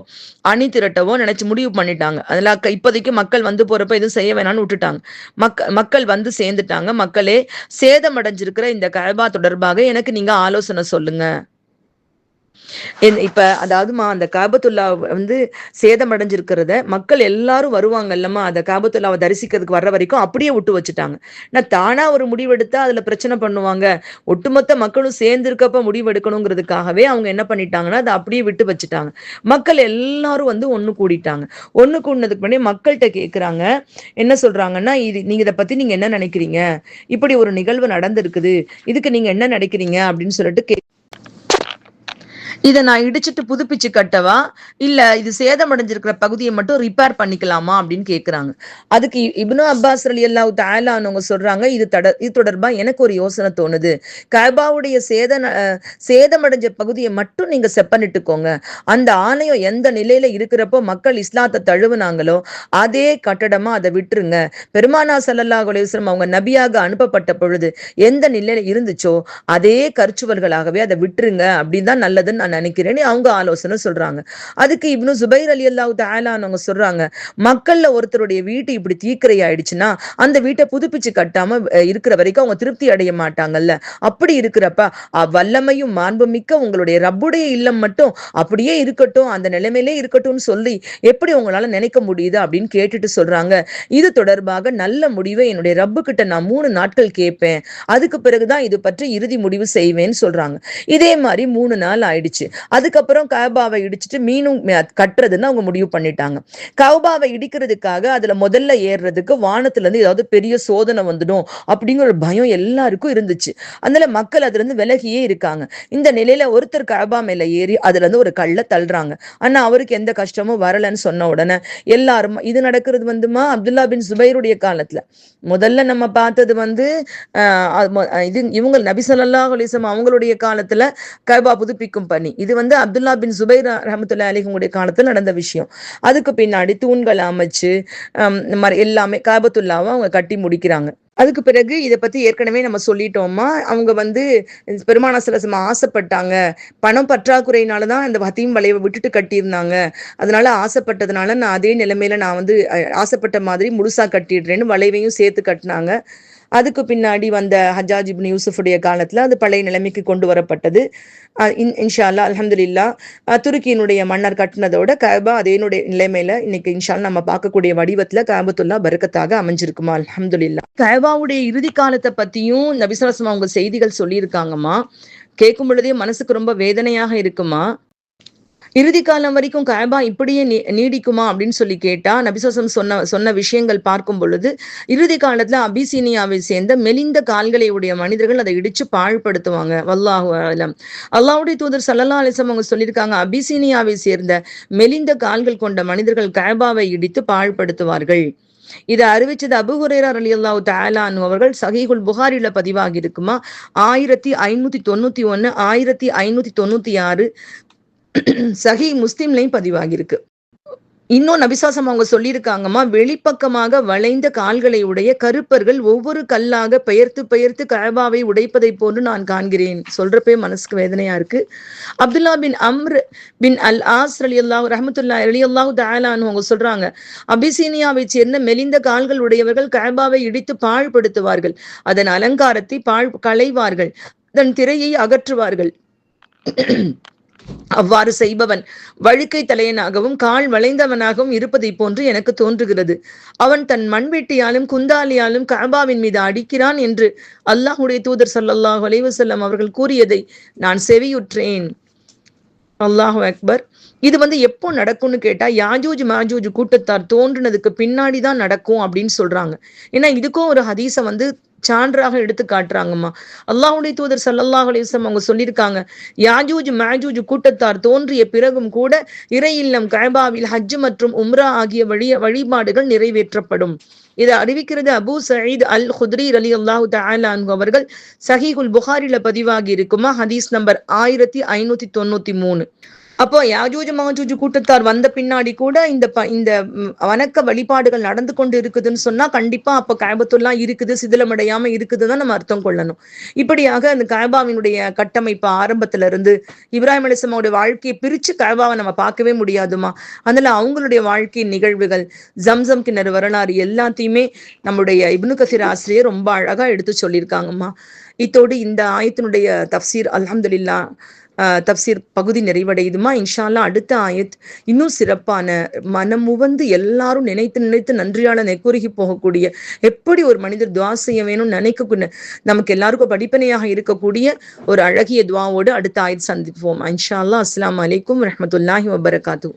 அணி திரட்டவோ நினைச்சு முடிவு பண்ணிட்டாங்க. அதுல இப்போதைக்கு மக்கள் போறப்ப எதுவும் செய்ய வேணாம்னு விட்டுட்டாங்க. மக்கள் சேர்ந்துட்டாங்க. மக்களே, சேதமடைஞ்சிருக்கிற இந்த கஅபா தொடர்பாக எனக்கு நீங்க ஆலோசனை சொல்லுங்க இப்ப அதாவதுமா அந்த காபத்துல்லா வந்து சேதமடைஞ்சிருக்கிறத மக்கள் எல்லாரும் வருவாங்க இல்லம்மா, அந்த காபத்துல்லாவை தரிசிக்கிறதுக்கு வர்ற வரைக்கும் அப்படியே விட்டு வச்சுட்டாங்க. நான் தானா ஒரு முடிவெடுத்தா அதுல பிரச்சனை பண்ணுவாங்க, ஒட்டுமொத்த மக்களும் சேர்ந்து இருக்கப்ப முடிவெடுக்கணுங்கிறதுக்காகவே அவங்க என்ன பண்ணிட்டாங்கன்னா அதை அப்படியே விட்டு வச்சுட்டாங்க. மக்கள் எல்லாரும் வந்து ஒண்ணு கூடிட்டாங்க. ஒண்ணு கூடினதுக்கு முன்னாடி மக்கள்கிட்ட கேட்குறாங்க, என்ன சொல்றாங்கன்னா, இது நீங்க இதை பத்தி நீங்க என்ன நினைக்கிறீங்க, இப்படி ஒரு நிகழ்வு நடந்திருக்குது, இதுக்கு நீங்க என்ன நினைக்கிறீங்க அப்படின்னு சொல்லிட்டு இதை நான் இடிச்சிட்டு புதுப்பிச்சு கட்டவா, இல்ல இது சேதமடைஞ்சிருக்கிற பகுதியை மட்டும் ரிப்பேர் பண்ணிக்கலாமா அப்படின்னு கேட்கிறாங்க. அதுக்கு இப்னு அப்பாஸ் ரலியல்லாஹு தஆலா அவங்க சொல்றாங்க, இது தொடர்பா எனக்கு ஒரு யோசனை தோணுது. கஅபாவுடைய சேதமடைஞ்ச பகுதியை மட்டும் நீங்க செப்பனிட்டுக்கோங்க. அந்த ஆலயம் எந்த நிலையில இருக்கிறப்போ மக்கள் இஸ்லாத்தை தழுவுனாங்களோ அதே கட்டடமா அதை விட்டுருங்க. பெருமானா ஸல்லல்லாஹு அலைஹி வஸல்லம் அவங்க நபியாக அனுப்பப்பட்ட பொழுது எந்த நிலையில இருந்துச்சோ அதே கற்சுவல்களாகவே அதை விட்டுருங்க, அப்படின்னு தான் நல்லதுன்னு நான் நினைக்கிறேன்னு அவங்க ஆலோசனை சொல்றாங்க. அதுக்கு இப்னு ஜுபைர் ரலியல்லாஹு தஆலா அவங்க சொல்றாங்க, மக்கள்ல ஒருத்தருடைய வீட்டு இப்படி தீக்கிரை ஆயிடுச்சுன்னா அந்த வீட்டை புதுப்பிச்சு கட்டாம இருக்கிற வரைக்கும் அவங்க திருப்தி அடைய மாட்டாங்கல்ல. அப்படி இருக்கிறப்ப வல்லமையும் மாண்புமிக்க உங்களுடைய ரப்புடைய இல்லம் மட்டும் அப்படியே இருக்கட்டும், அந்த நிலைமையிலே இருக்கட்டும்னு சொல்லி எப்படி உங்களால நினைக்க முடியுது அப்படின்னு கேட்டுட்டு சொல்றாங்க, இது தொடர்பாக நல்ல முடிவை என்னுடைய ரப்பு கிட்ட நான் 3 நாட்கள் கேட்பேன், அதுக்கு பிறகுதான் இது பற்றி இறுதி முடிவு செய்வேன்னு சொல்றாங்க. இதே மாதிரி 3 நாள் ஆயிடுச்சு. அதுக்கப்புறம் கஅபாவை இடிச்சுட்டு மீனும் கட்டுறதுன்னு அவங்க முடிவு பண்ணிட்டாங்க. கஅபாவை இடிக்கிறதுக்காக அதுல முதல்ல ஏறுறதுக்கு வானத்துல இருந்து ஏதாவது பெரிய சோதனை வந்துடும் அப்படிங்கிற ஒரு பயம் எல்லாருக்கும் இருந்துச்சு. அதனால மக்கள் அதுல இருந்து விலகியே இருக்காங்க. இந்த நிலையில ஒருத்தர் கஅபா மேல ஏறி அதுல இருந்து ஒரு கல்லை தள்ளுறாங்க. ஆனா அவருக்கு எந்த கஷ்டமும் வரலன்னு சொன்ன உடனே எல்லாரும், இது நடக்கிறது வந்துமா அப்துல்லா பின் ஜுபைருடைய காலத்துல. முதல்ல நம்ம பார்த்தது வந்து இது இவங்க நபி ஸல்லல்லாஹு அலைஹி வஸல்லம் அவங்களுடைய காலத்துல கஅபா புதுப்பிக்கும் பணி. இது வந்து அப்துல்லா பின் ஜுபைர் ரஹ்மத்துல்லாஹி அலைஹிமுடைய காலத்துல நடந்த விஷயம். அதுக்கு பின்னாடி தூண்கள் அமைச்சு எல்லாமே காபத்துல்லாவை அவங்க கட்டி முடிக்கிறாங்க. அதுக்கு பிறகு இதை பத்தி ஏற்கனவே நம்ம சொல்லிட்டோமா, அவங்க வந்து பெருமானா ஸல்லல்லாஹு அலைஹி வஸல்லம் ஆசைப்பட்டாங்க, பணம் பற்றாக்குறையினாலதான் இந்த ஹதீம் வளைவை விட்டுட்டு கட்டியிருந்தாங்க, அதனால ஆசைப்பட்டதுனால நான் அதே நிலைமையில நான் வந்து ஆசைப்பட்ட மாதிரி முழுசா கட்டிடுறேன்னு வளைவையும் சேர்த்து கட்டினாங்க. அதுக்கு பின்னாடி வந்த ஹஜ்ஜாஜ் இப்னு யூசுஃபுடைய காலத்துல அது பழைய நிலைமைக்கு கொண்டு வரப்பட்டது. இன்ஷா அல்லாஹ் அல்ஹம்துலில்லாஹ் துருக்கியினுடைய மன்னர் கட்டினதோட கஅபா அதேனுடைய நிலைமையில இன்னைக்கு இன்ஷா அல்லாஹ் நம்ம பார்க்கக்கூடிய வடிவத்துல கஅபத்துல்லாஹ் பரக்கத்தாக அமைஞ்சிருக்குமா அல்ஹம்துலில்லாஹ். கஅபாவுடைய இறுதி காலத்தை பத்தியும் நபி ஸல்லல்லாஹு அலைஹி வஸல்லம் அவங்க செய்திகள் சொல்லியிருக்காங்கம்மா. கேட்கும் பொழுதே மனசுக்கு ரொம்ப வேதனையாக இருக்குமா. இறுதி காலம் வரைக்கும் கஅபா இப்படியே நீடிக்குமா அப்படின்னு சொல்லி கேட்டா நபி ஸல்லல்லாஹு அலைஹி வஸல்லம் சொன்ன விஷயங்கள் பார்க்கும் பொழுது, இறுதி காலத்துல அபிசீனியாவை சேர்ந்த மெலிந்த கால்களை உடைய மனிதர்கள் அதை இடிச்சு பாழ்படுத்துவாங்க. வல்லாஹு அலம். அல்லாஹ்வுடைய தூதர் ஸல்லல்லாஹு அலைஹி வஸல்லம் அவங்க சொல்லியிருக்காங்க, அபிசீனியாவை சேர்ந்த மெலிந்த கால்கள் கொண்ட மனிதர்கள் கஅபாவை இடித்து பாழ்படுத்துவார்கள். இதை அறிவிச்சது அபூ ஹுரைரா ரலியல்லாஹு தஆலா அன்ஹு அவர்கள். சஹீஹுல் புகாரில பதிவாகி இருக்குமா, 1591, 1596 சஹீஹ் முஸ்லிம்லையும் பதிவாகி இருக்கு. இன்னும் நபிசாசம் அவங்க சொல்லியிருக்காங்கம்மா, வெளிப்பக்கமாக வளைந்த கால்களை உடைய கருப்பர்கள் ஒவ்வொரு கல்லாக பெயர்த்து கஅபாவை உடைப்பதை போன்று நான் காண்கிறேன். சொல்றப்பே மனசுக்கு வேதனையா இருக்கு. அப்துல்லா பின் அம்ர் பின் அல் ஆஸ் ரலியல்லாஹு தஆலா அன்ஹு அவங்க சொல்றாங்க, அபிசீனியாவை சேர்ந்த மெலிந்த கால்கள் உடையவர்கள் கஅபாவை இடித்து பாழ்படுத்துவார்கள், அதன் அலங்காரத்தை களைவார்கள், அதன் திரையை அகற்றுவார்கள். அவ்வாறு செய்பவன் வழுக்கை தலையனாகவும் கால் வளைந்தவனாகவும் இருப்பதை போன்று எனக்கு தோன்றுகிறது. அவன் தன் மண்வெட்டியாலும் குந்தாலியாலும் கஅபாவின் மீது அடிக்கிறான் என்று அல்லாஹ்வுடைய தூதர் ஸல்லல்லாஹு அலைஹி வஸல்லம் அவர்கள் கூறியதை நான் செவியுற்றேன். அல்லாஹு அக்பர். இது வந்து எப்போ நடக்கும்னு கேட்டா, யாஜூஜ் மாஜூஜ் கூட்டத்தார் தோன்றுனதுக்கு பின்னாடிதான் நடக்கும் அப்படின்னு சொல்றாங்க. ஏன்னா இதுக்கும் ஒரு ஹதீஸை வந்து சான்றாக எடுத்து காட்டுறாங்கம்மா. அல்லாஹ்வுடைய தூதர் ஸல்லல்லாஹு அலைஹி வஸல்லம் அவங்க சொல்லியிருக்காங்க, யாஜூஜ் மாஜூஜ் கூட்டத்தார் தோன்றிய பிறகும் கூட இறை இல்லம் கஅபாவில் ஹஜ் மற்றும் உம்ரா ஆகிய வழிபாடுகள் நிறைவேற்றப்படும். இதை அறிவிக்கிறது அபூ சயீத் அல் குத்ரி ரலியல்லாஹு தஆலா அன்ஹு அவர்கள். சஹீஹுல் புகாரில பதிவாகி இருக்குமா, ஹதீஸ் நம்பர் 1593. அப்போ யாஜூஜ் மாஜூஜ் கூட்டத்தார் வந்த பின்னாடி கூட இந்த வணக்க வழிபாடுகள் நடந்து கொண்டு இருக்குதுன்னு சொன்னா கண்டிப்பா அப்ப கஅபத்துல்லா இருக்குது, சிதிலமடையாம இருக்குதுதான் நம்ம அர்த்தம் கொள்ளணும். இப்படியாக அந்த கஅபாவினுடைய கட்டமைப்பு ஆரம்பத்துல இருந்து இப்ராஹிம் அலைஹிஸ்ஸலாமுடைய வாழ்க்கையை பிரிச்சு கஅபாவை நம்ம பார்க்கவே முடியாதுமா. அதனால அவங்களுடைய வாழ்க்கை நிகழ்வுகள், ஜம்சம் கிணறு வரலாறு எல்லாத்தையுமே நம்முடைய இப்னு கஸீர் ஆசிரியர் ரொம்ப அழகா எடுத்து சொல்லியிருக்காங்கம்மா. இத்தோடு இந்த ஆயத்தினுடைய தஃப்சீர் அல்ஹம்துலில்லாஹ் தப்சீர் பகுதி நிறைவடையுதுமா. இன்ஷா அல்லாஹ் அடுத்த ஆயத் இன்னும் சிறப்பான, மனமுவந்து எல்லாரும் நினைத்து நினைத்து நன்றியால நெக்குருகி போகக்கூடிய, எப்படி ஒரு மனிதர் துவா செய்ய வேணும் நினைக்க நமக்கு எல்லாருக்கும் படிப்பனையாக இருக்கக்கூடிய ஒரு அழகிய துவாவோடு அடுத்த ஆயத் சந்திப்போம் இன்ஷா அல்லாஹ். அஸ்ஸலாமு அலைக்கும் வரஹ்மத்துல்லாஹி வபரகாத்துஹு.